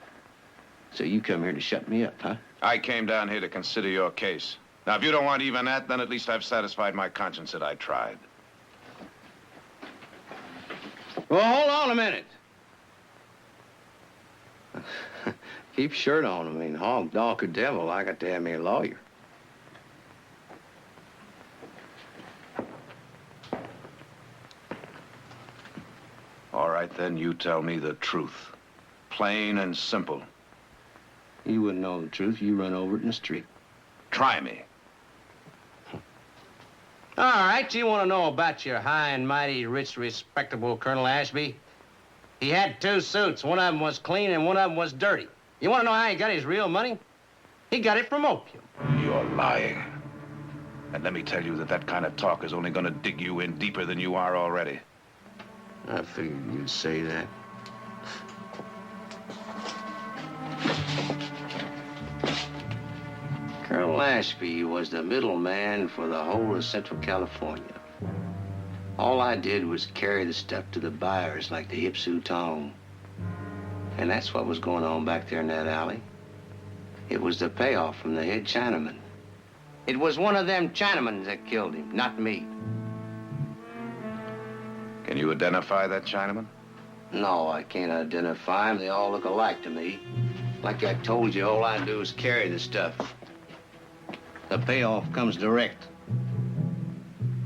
So you come here to shut me up, huh? I came down here to consider your case. Now, if you don't want even that, then at least I've satisfied my conscience that I tried. Well, hold on a minute. Keep your shirt on. I mean, hog, dog, or devil, I got to have me a lawyer. All right, then, you tell me the truth. Plain and simple. You wouldn't know the truth. You run over it in the street. Try me. All right, you want to know about your high and mighty, rich, respectable Colonel Ashby? He had 2 suits. One of them was clean and one of them was dirty. You want to know how he got his real money? He got it from opium. You're lying. And let me tell you that that kind of talk is only going to dig you in deeper than you are already. I figured you'd say that. Colonel Ashby was the middleman for the whole of Central California. All I did was carry the stuff to the buyers like the Ipsu Tong. And that's what was going on back there in that alley. It was the payoff from the head Chinaman. It was one of them Chinamans that killed him, not me. Can you identify that Chinaman? No, I can't identify them. They all look alike to me. Like I told you, all I do is carry the stuff. The payoff comes direct.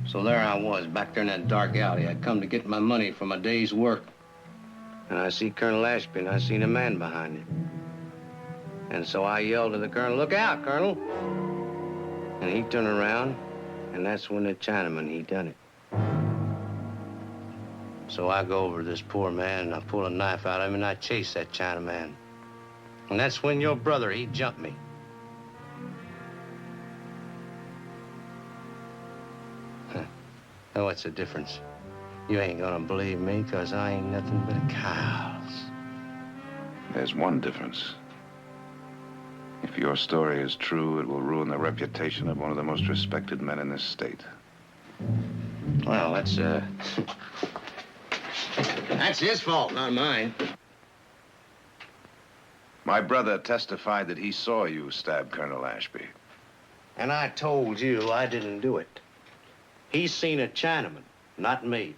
So there I was, back there in that dark alley. I'd come to get my money for my day's work. And I see Colonel Ashby, and I seen a man behind him. And so I yelled to the Colonel, "Look out, Colonel!" And he turned around, and that's when the Chinaman, he done it. So I go over to this poor man, and I pull a knife out of him, and I chase that Chinaman. And that's when your brother, he jumped me. Oh, what's the difference? You ain't gonna believe me, 'cause I ain't nothing but a Kyles. There's one difference. If your story is true, it will ruin the reputation of one of the most respected men in this state. Well, that's That's his fault, not mine. My brother testified that he saw you stab Colonel Ashby. And I told you I didn't do it. He's seen a Chinaman, not me.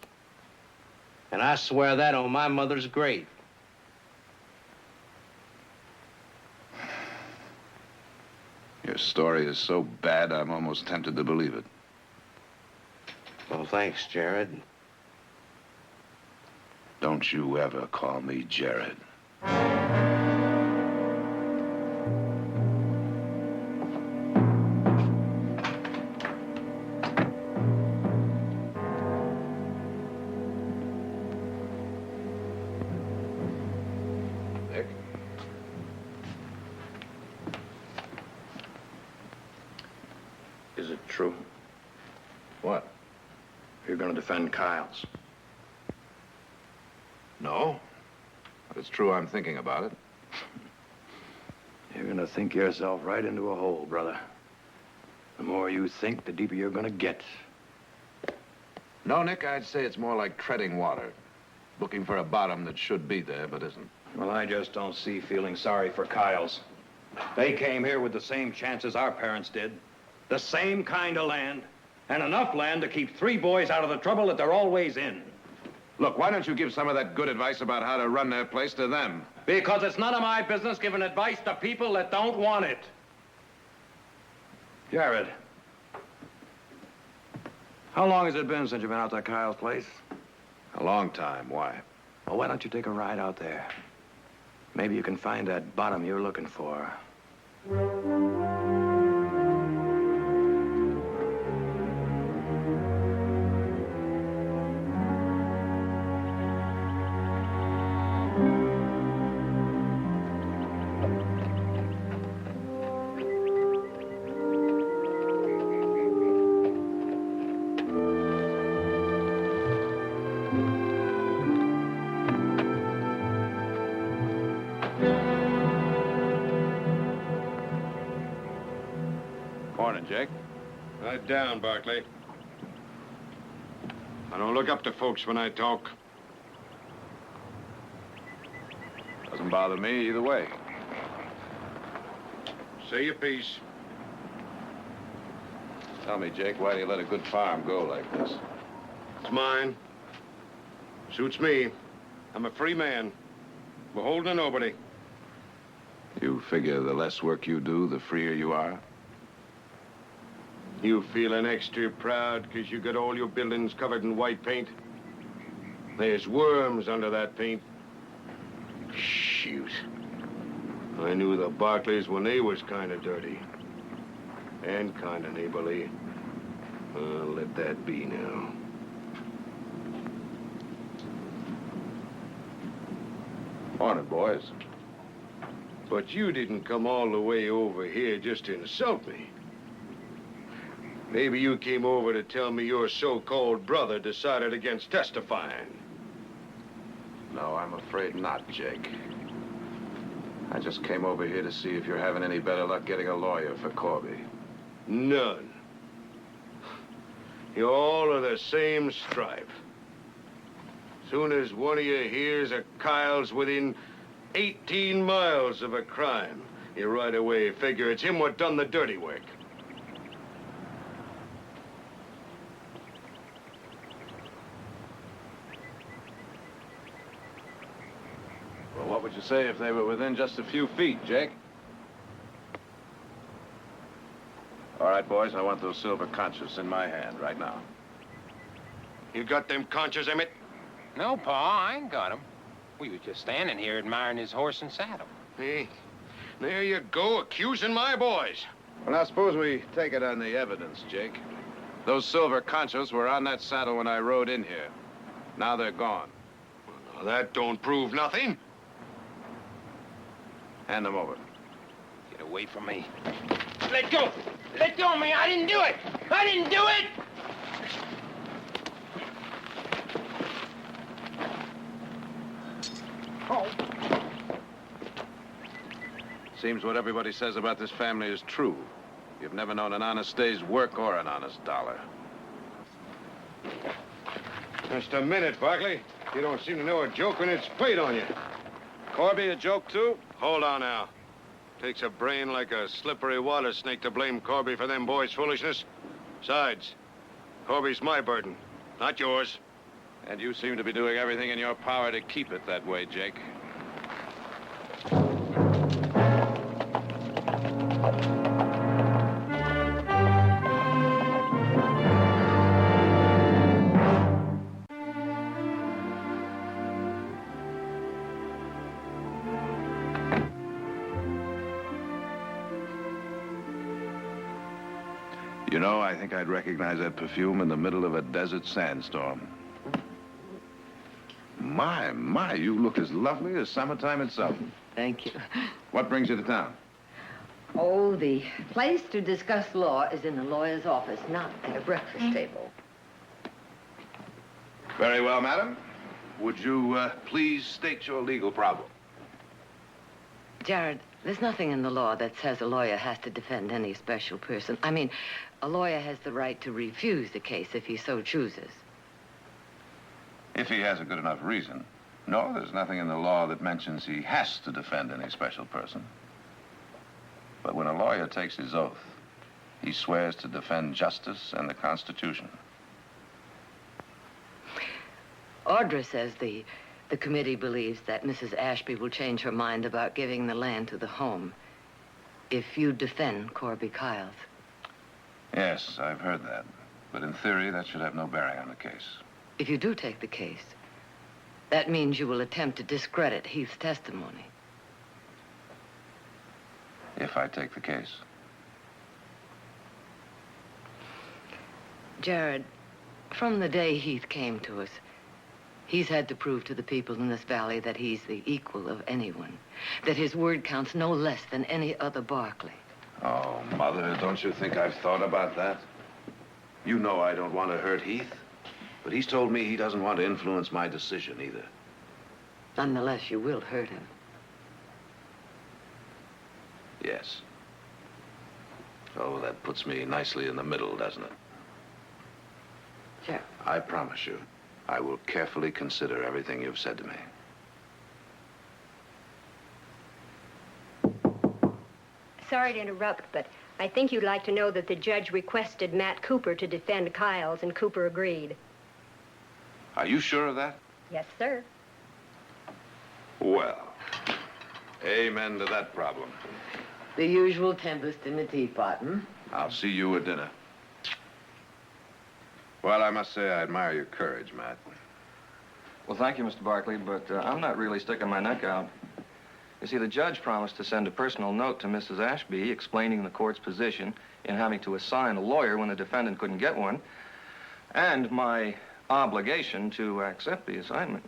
And I swear that on my mother's grave. Your story is so bad, I'm almost tempted to believe it. Well, thanks, Jared. Don't you ever call me Jared. Nick? Is it true? What? You're going to defend Kyle's? No. But it's true I'm thinking about it. You're going to think yourself right into a hole, brother. The more you think, the deeper you're going to get. No, Nick, I'd say it's more like treading water. Looking for a bottom that should be there, but isn't. Well, I just don't see feeling sorry for Kyle's. They came here with the same chances our parents did. The same kind of land. And enough land to keep 3 boys out of the trouble that they're always in. Look, why don't you give some of that good advice about how to run their place to them? Because it's none of my business giving advice to people that don't want it. Jared, how long has it been since you've been out to Kyle's place? A long time. Why? Well, why don't you take a ride out there? Maybe you can find that bottom you're looking for. Morning, Jake. Right down, Barkley. I don't look up to folks when I talk. Doesn't bother me either way. Say your piece. Tell me, Jake, why do you let a good farm go like this? It's mine. Suits me. I'm a free man. Beholden to nobody. You figure the less work you do, the freer you are? You feeling extra proud because you got all your buildings covered in white paint? There's worms under that paint. Shoot. I knew the Barkleys when they was kind of dirty. And kind of neighborly. I'll let that be now. Morning, boys. But you didn't come all the way over here just to insult me. Maybe you came over to tell me your so-called brother decided against testifying. No, I'm afraid not, Jake. I just came over here to see if you're having any better luck getting a lawyer for Corby. None. You all are the same stripe. Soon as one of you hears a Kyle's within 18 miles of a crime, you right away figure it's him what done the dirty work. Well, what would you say if they were within just a few feet, Jake? All right, boys, I want those silver conchas in my hand right now. You got them conchas, Emmett? No, Pa, I ain't got him. We was just standing here admiring his horse and saddle. Hey, there you go, accusing my boys. Well, now, suppose we take it on the evidence, Jake. Those silver conchas were on that saddle when I rode in here. Now they're gone. Well, now, that don't prove nothing. Hand them over. Get away from me. Let go! Let go of me! I didn't do it! I didn't do it! Oh. Seems what everybody says about this family is true. You've never known an honest day's work or an honest dollar. Just a minute, Barkley. You don't seem to know a joke when it's played on you. Corby, a joke, too? Hold on now. Takes a brain like a slippery water snake to blame Corby for them boys' foolishness. Besides, Corby's my burden, not yours. And you seem to be doing everything in your power to keep it that way, Jake. You know, I think I'd recognize that perfume in the middle of a desert sandstorm. My, you look as lovely as summertime itself. Thank you. What brings you to town? Oh, the place to discuss law is in the lawyer's office, not at a breakfast table. Very well, madam. Would you please state your legal problem? Jared, there's nothing in the law that says a lawyer has to defend any special person. I mean, a lawyer has the right to refuse the case if he so chooses. If he has a good enough reason. No, there's nothing in the law that mentions he has to defend any special person. But when a lawyer takes his oath, he swears to defend justice and the Constitution. Audra says the committee believes that Mrs. Ashby will change her mind about giving the land to the home if you defend Corby Kyles. Yes, I've heard that. But in theory, that should have no bearing on the case. If you do take the case, that means you will attempt to discredit Heath's testimony. If I take the case. Jared, from the day Heath came to us, he's had to prove to the people in this valley that he's the equal of anyone, that his word counts no less than any other Barkley. Oh, Mother, don't you think I've thought about that? You know I don't want to hurt Heath, but he's told me he doesn't want to influence my decision either. Nonetheless, you will hurt him. Yes. Oh, that puts me nicely in the middle, doesn't it? Sure. I promise you, I will carefully consider everything you've said to me. Sorry to interrupt, but I think you'd like to know that the judge requested Matt Cooper to defend Kyles, and Cooper agreed. Are you sure of that? Yes, sir. Well, amen to that problem. The usual tempest in the teapot, hmm? I'll see you at dinner. Well, I must say I admire your courage, Matt. Well, thank you, Mr. Barkley, but I'm not really sticking my neck out. You see, the judge promised to send a personal note to Mrs. Ashby explaining the court's position in having to assign a lawyer when the defendant couldn't get one, and my obligation to accept the assignment.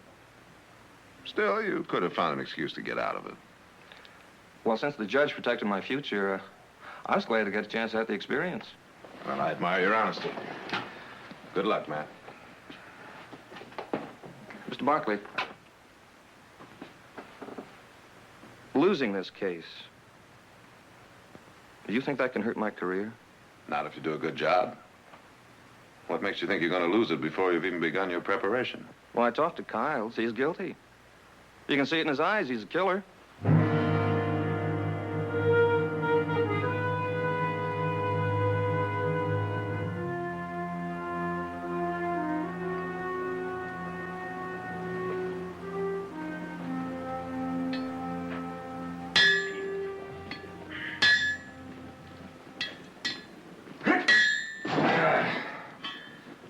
Still, you could have found an excuse to get out of it. Well, since the judge protected my future, I was glad to get a chance at the experience. Well, I admire your honesty. Good luck, Matt. Mr. Barkley, losing this case, do you think that can hurt my career? Not if you do a good job. What makes you think you're going to lose it before you've even begun your preparation? Well, I talked to Kyles. He's guilty. You can see it in his eyes. He's a killer.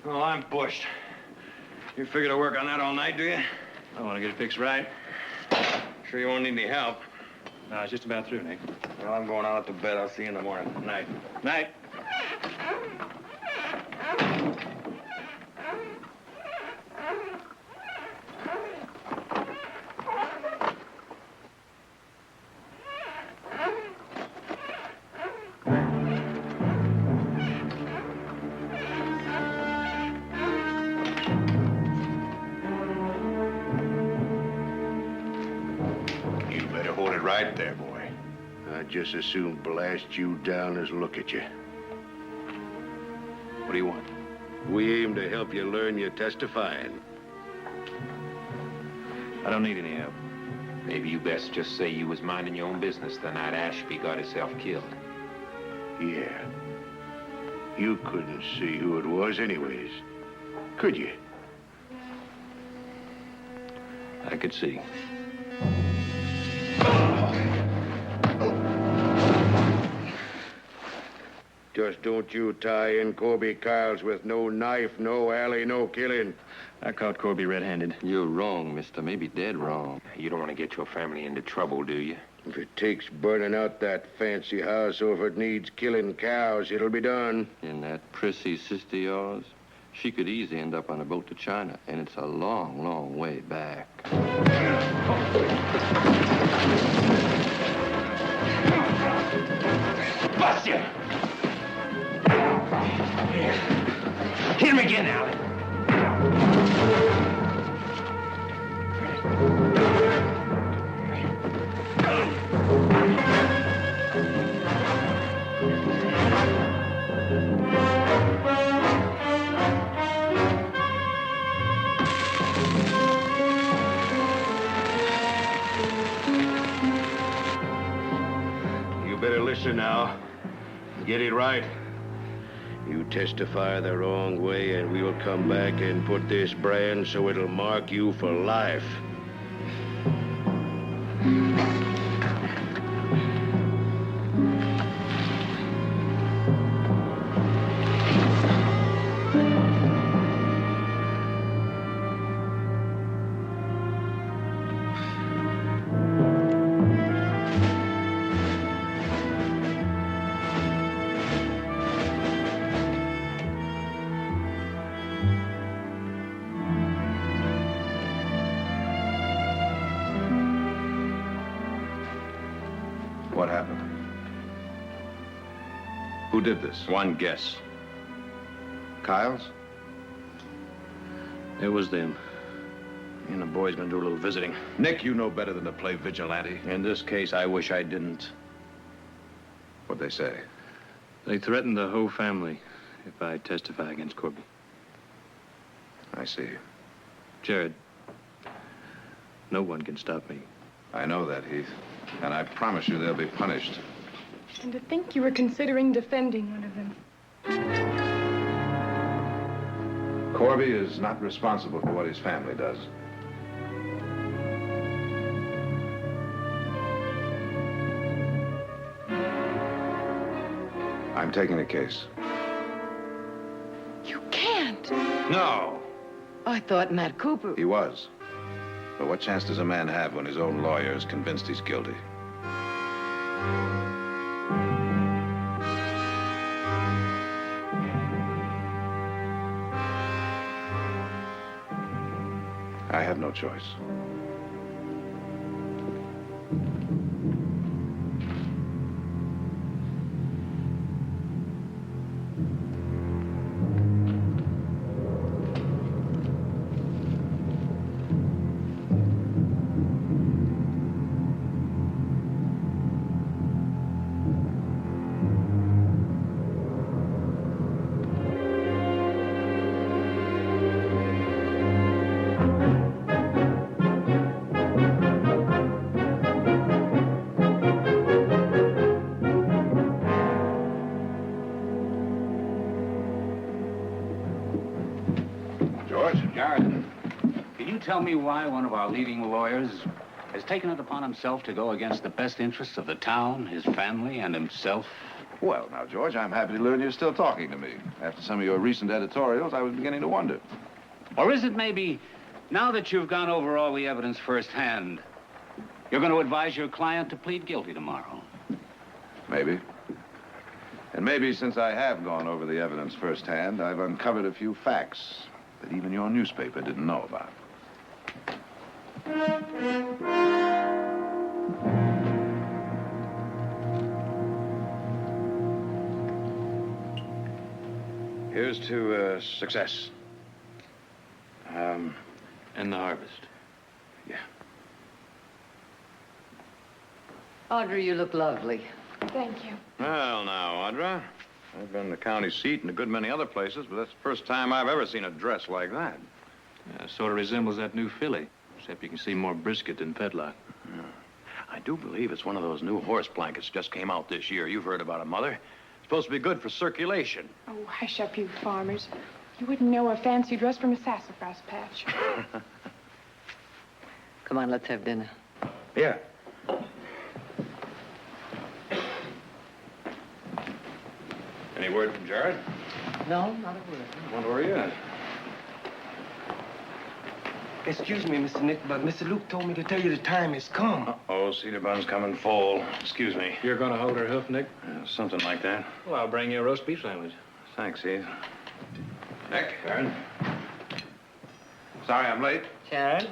Oh, I'm bushed. You figure to work on that all night, do you? I want to get it fixed right. Sure you won't need any help? No, it's just about through, Nick. Well, I'm going out to bed. I'll see you in the morning. Night. Night. You better hold it right there, boy. I'd just as soon blast you down as look at you. What do you want? We aim to help you learn your testifying. I don't need any help. Maybe you best just say you was minding your own business the night Ashby got himself killed. Yeah. You couldn't see who it was anyways, could you? I could see. Just don't you tie in Corby Kyles with no knife, no alley, no killing. I caught Corby red-handed. You're wrong, mister. Maybe dead wrong. You don't want to get your family into trouble, do you? If it takes burning out that fancy house or if it needs killing cows, it'll be done. And that prissy sister of yours, she could easily end up on a boat to China, and it's a long, long way back. Bust you! Hit him again, Allen. You better listen now. Get it right. You testify the wrong way, and we'll come back and put this brand so it'll mark you for life. What happened? Who did this? One guess. Kyles? It was them. Me and the boys gonna do a little visiting. Nick, you know better than to play vigilante. In this case, I wish I didn't. What'd they say? They threatened the whole family if I testify against Corby. I see. Jared, no one can stop me. I know that, Heath. And I promise you they'll be punished. And to think you were considering defending one of them. Corby is not responsible for what his family does. I'm taking the case. You can't. No! I thought Matt Cooper... He was. But what chance does a man have when his own lawyer is convinced he's guilty? I have no choice. Tell me why one of our leading lawyers has taken it upon himself to go against the best interests of the town, his family, and himself? Well, now, George, I'm happy to learn you're still talking to me. After some of your recent editorials, I was beginning to wonder. Or is it maybe, now that you've gone over all the evidence firsthand, you're going to advise your client to plead guilty tomorrow? Maybe. And maybe since I have gone over the evidence firsthand, I've uncovered a few facts that even your newspaper didn't know about. Here's to success. And the harvest. Yeah. Audrey, you look lovely. Thank you. Well, now, Audra, I've been in the county seat and a good many other places, but that's the first time I've ever seen a dress like that. Sort of resembles that new filly. Except you can see more brisket than fedlock. Yeah. I do believe it's one of those new horse blankets just came out this year. You've heard about it, Mother. It's supposed to be good for circulation. Oh, hush up, you farmers. You wouldn't know a fancy dress from a sassafras patch. Come on, let's have dinner. Yeah. Any word from Jared? No, not a word. Wonder where you at? Excuse me, Mr. Nick, but Mr. Luke told me to tell you the time has come. Oh, Cedar Bun's coming full. Excuse me. You're going to hold her hoof, Nick? Something like that. Well, I'll bring you a roast beef sandwich. Thanks, Heath. Nick. Karen. Sorry I'm late. Sharon?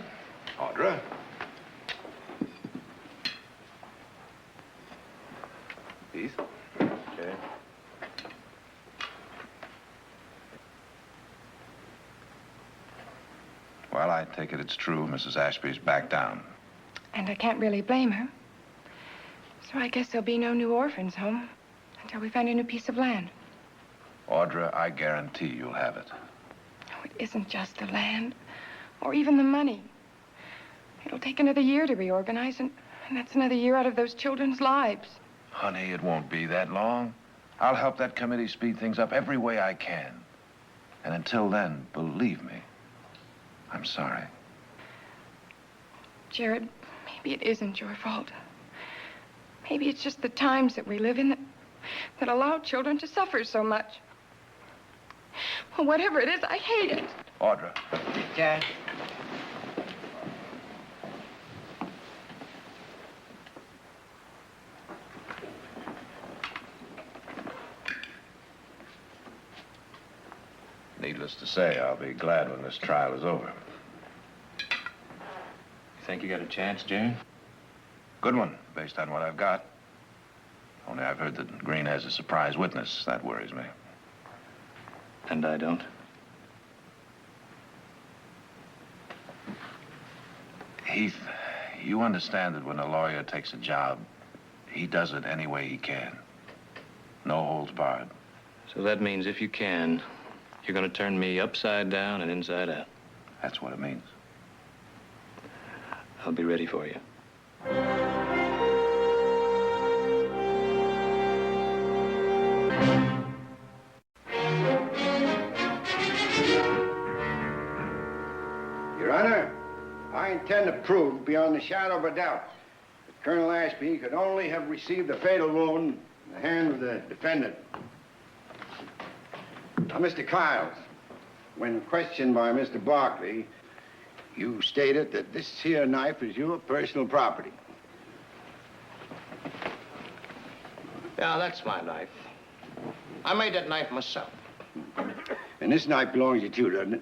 Audra. Heath. Okay. Well, I take it it's true. Mrs. Ashby's back down. And I can't really blame her. So I guess there'll be no new orphans home until we find a new piece of land. Audra, I guarantee you'll have it. Oh, it isn't just the land or even the money. It'll take another year to reorganize, and that's another year out of those children's lives. Honey, it won't be that long. I'll help that committee speed things up every way I can. And until then, believe me, I'm sorry. Jared, maybe it isn't your fault. Maybe it's just the times that we live in that allow children to suffer so much. Well, whatever it is, I hate it. Audra. Jared. Needless to say, I'll be glad when this trial is over. You think you got a chance, Jared? Good one, based on what I've got. Only I've heard that Green has a surprise witness. That worries me. And I don't. Heath, you understand that when a lawyer takes a job, he does it any way he can. No holds barred. So that means if you can, you're going to turn me upside down and inside out. That's what it means. I'll be ready for you. Your Honor, I intend to prove beyond the shadow of a doubt that Colonel Ashby could only have received the fatal wound in the hand of the defendant. Now, Mr. Kiles, when questioned by Mr. Barkley, you stated that this here knife is your personal property. Yeah, that's my knife. I made that knife myself. And this knife belongs to you too, doesn't it?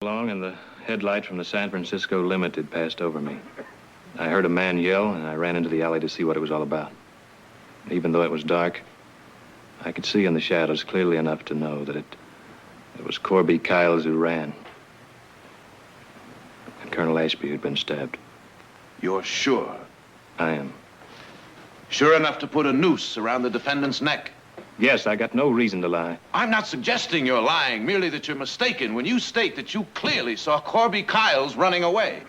along and the headlight from the San Francisco Limited passed over me. I heard a man yell, and I ran into the alley to see what it was all about. Even though it was dark, I could see in the shadows clearly enough to know that it was Corby Kyles who ran. And Colonel Ashby who'd been stabbed. You're sure? I am. Sure enough to put a noose around the defendant's neck? Yes, I got no reason to lie. I'm not suggesting you're lying, merely that you're mistaken when you state that you clearly saw Corby Kyles running away.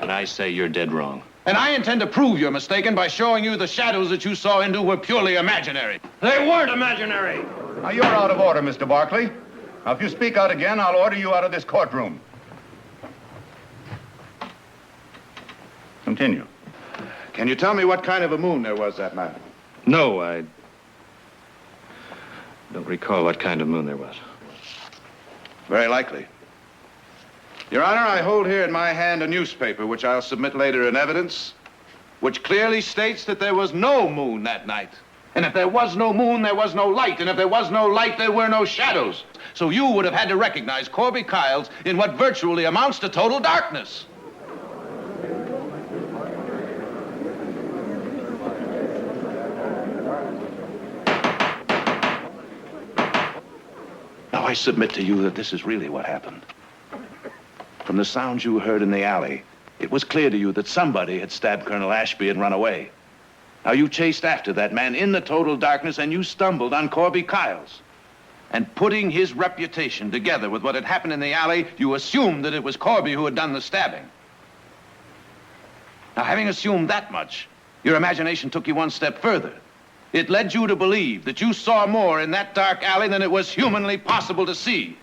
And I say you're dead wrong. And I intend to prove you're mistaken by showing you the shadows that you saw into were purely imaginary. They weren't imaginary! Now, you're out of order, Mr. Barkley. Now, if you speak out again, I'll order you out of this courtroom. Continue. Can you tell me what kind of a moon there was that night? No, I don't recall what kind of moon there was. Very likely. Your Honor, I hold here in my hand a newspaper, which I'll submit later in evidence, which clearly states that there was no moon that night. And if there was no moon, there was no light. And if there was no light, there were no shadows. So you would have had to recognize Corby Kyles in what virtually amounts to total darkness. Now, I submit to you that this is really what happened. From the sounds you heard in the alley, it was clear to you that somebody had stabbed Colonel Ashby and run away. Now, you chased after that man in the total darkness, and you stumbled on Corby Kyles. And putting his reputation together with what had happened in the alley, you assumed that it was Corby who had done the stabbing. Now, having assumed that much, your imagination took you one step further. It led you to believe that you saw more in that dark alley than it was humanly possible to see.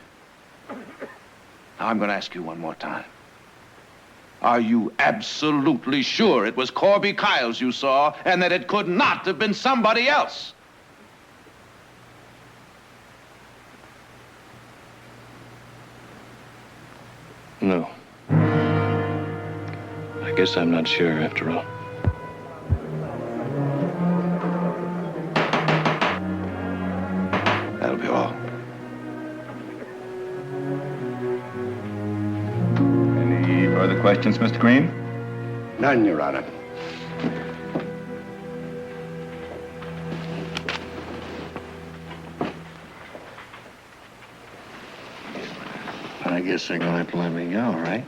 Now, I'm going to ask you one more time. Are you absolutely sure it was Corby Kyles you saw and that it could not have been somebody else? No. I guess I'm not sure after all. That'll be all. Any further questions, Mr. Green? None, Your Honor. I guess they're gonna have to let me go, right?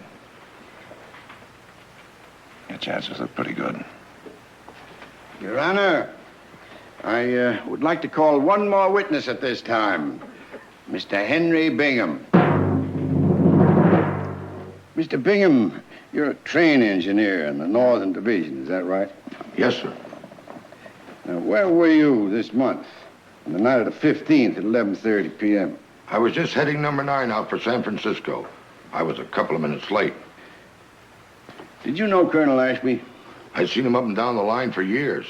Your chances look pretty good. Your Honor, I would like to call one more witness at this time. Mr. Henry Bingham. Mr. Bingham, you're a train engineer in the Northern Division, is that right? Yes, sir. Now, where were you this month? On the night of the 15th at 11:30 p.m. I was just heading number 9 out for San Francisco. I was a couple of minutes late. Did you know Colonel Ashby? I'd seen him up and down the line for years.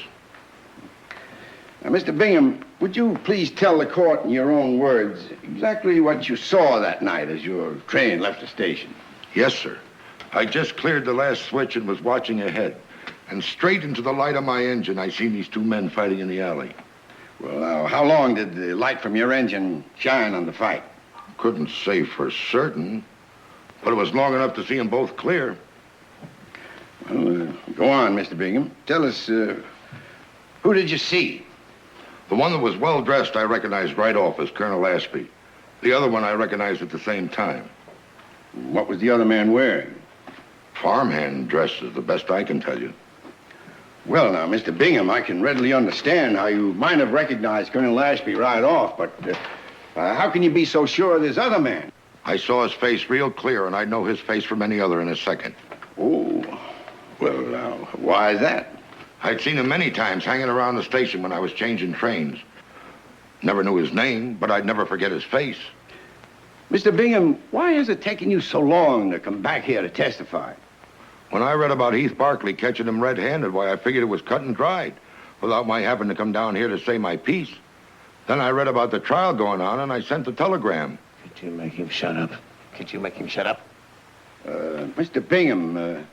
Now, Mr. Bingham, would you please tell the court in your own words exactly what you saw that night as your train left the station? Yes, sir. I just cleared the last switch and was watching ahead. And straight into the light of my engine, I seen these two men fighting in the alley. Well, now, how long did the light from your engine shine on the fight? Couldn't say for certain, but it was long enough to see them both clear. Well, go on, Mr. Bingham. Tell us, who did you see? The one that was well-dressed I recognized right off as Colonel Ashby. The other one I recognized at the same time. What was the other man wearing? Farmhand dress is the best I can tell you. Well, now, Mr. Bingham, I can readily understand how you might have recognized Colonel Ashby right off, but how can you be so sure of this other man? I saw his face real clear, and I'd know his face from any other in a second. Oh, well, now, why is that? I'd seen him many times hanging around the station when I was changing trains. Never knew his name, but I'd never forget his face. Mr. Bingham, why is it taking you so long to come back here to testify? When I read about Heath Barkley catching him red-handed, why, I figured it was cut and dried, without my having to come down here to say my piece. Then I read about the trial going on, and I sent the telegram. Could you make him shut up? Could you make him shut up? Mr. Bingham,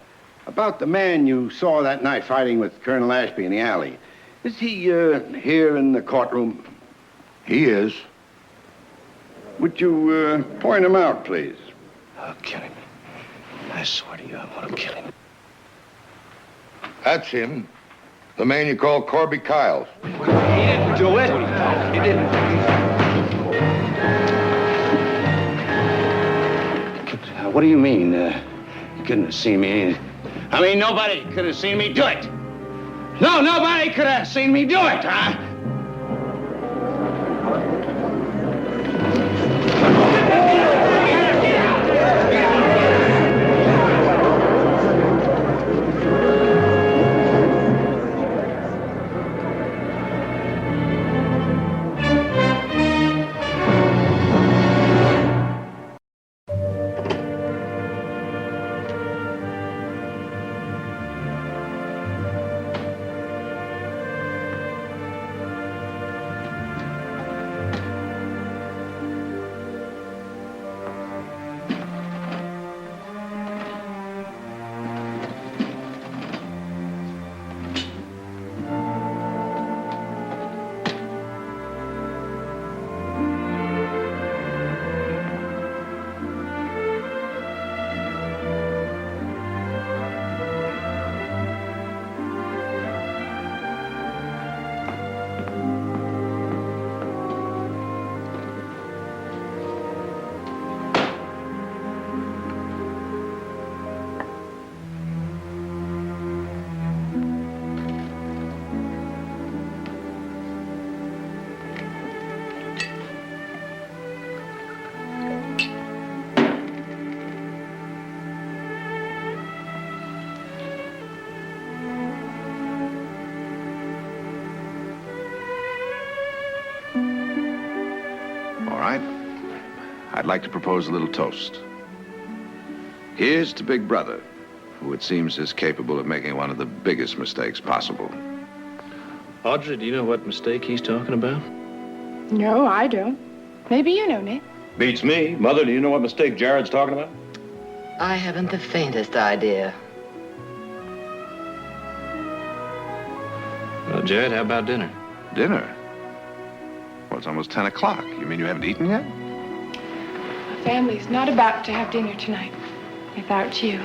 about the man you saw that night fighting with Colonel Ashby in the alley. Is he here in the courtroom? He is. Would you point him out, please? I'll kill him. I swear to you, I want to kill him. That's him. The man you call Corby Kyles. He didn't do it. He didn't. What do you mean? You couldn't have seen me? I mean, nobody could have seen me do it. No, nobody could have seen me do it, huh? All right. I'd like to propose a little toast. Here's to Big Brother, who it seems is capable of making one of the biggest mistakes possible. Audrey, do you know what mistake he's talking about? No, I don't. Maybe you know, Nick. Beats me. Mother, do you know what mistake Jared's talking about? I haven't the faintest idea. Well, Jared, how about dinner? Dinner? Well, it's almost 10 o'clock. You mean you haven't eaten yet? My family's not about to have dinner tonight without you.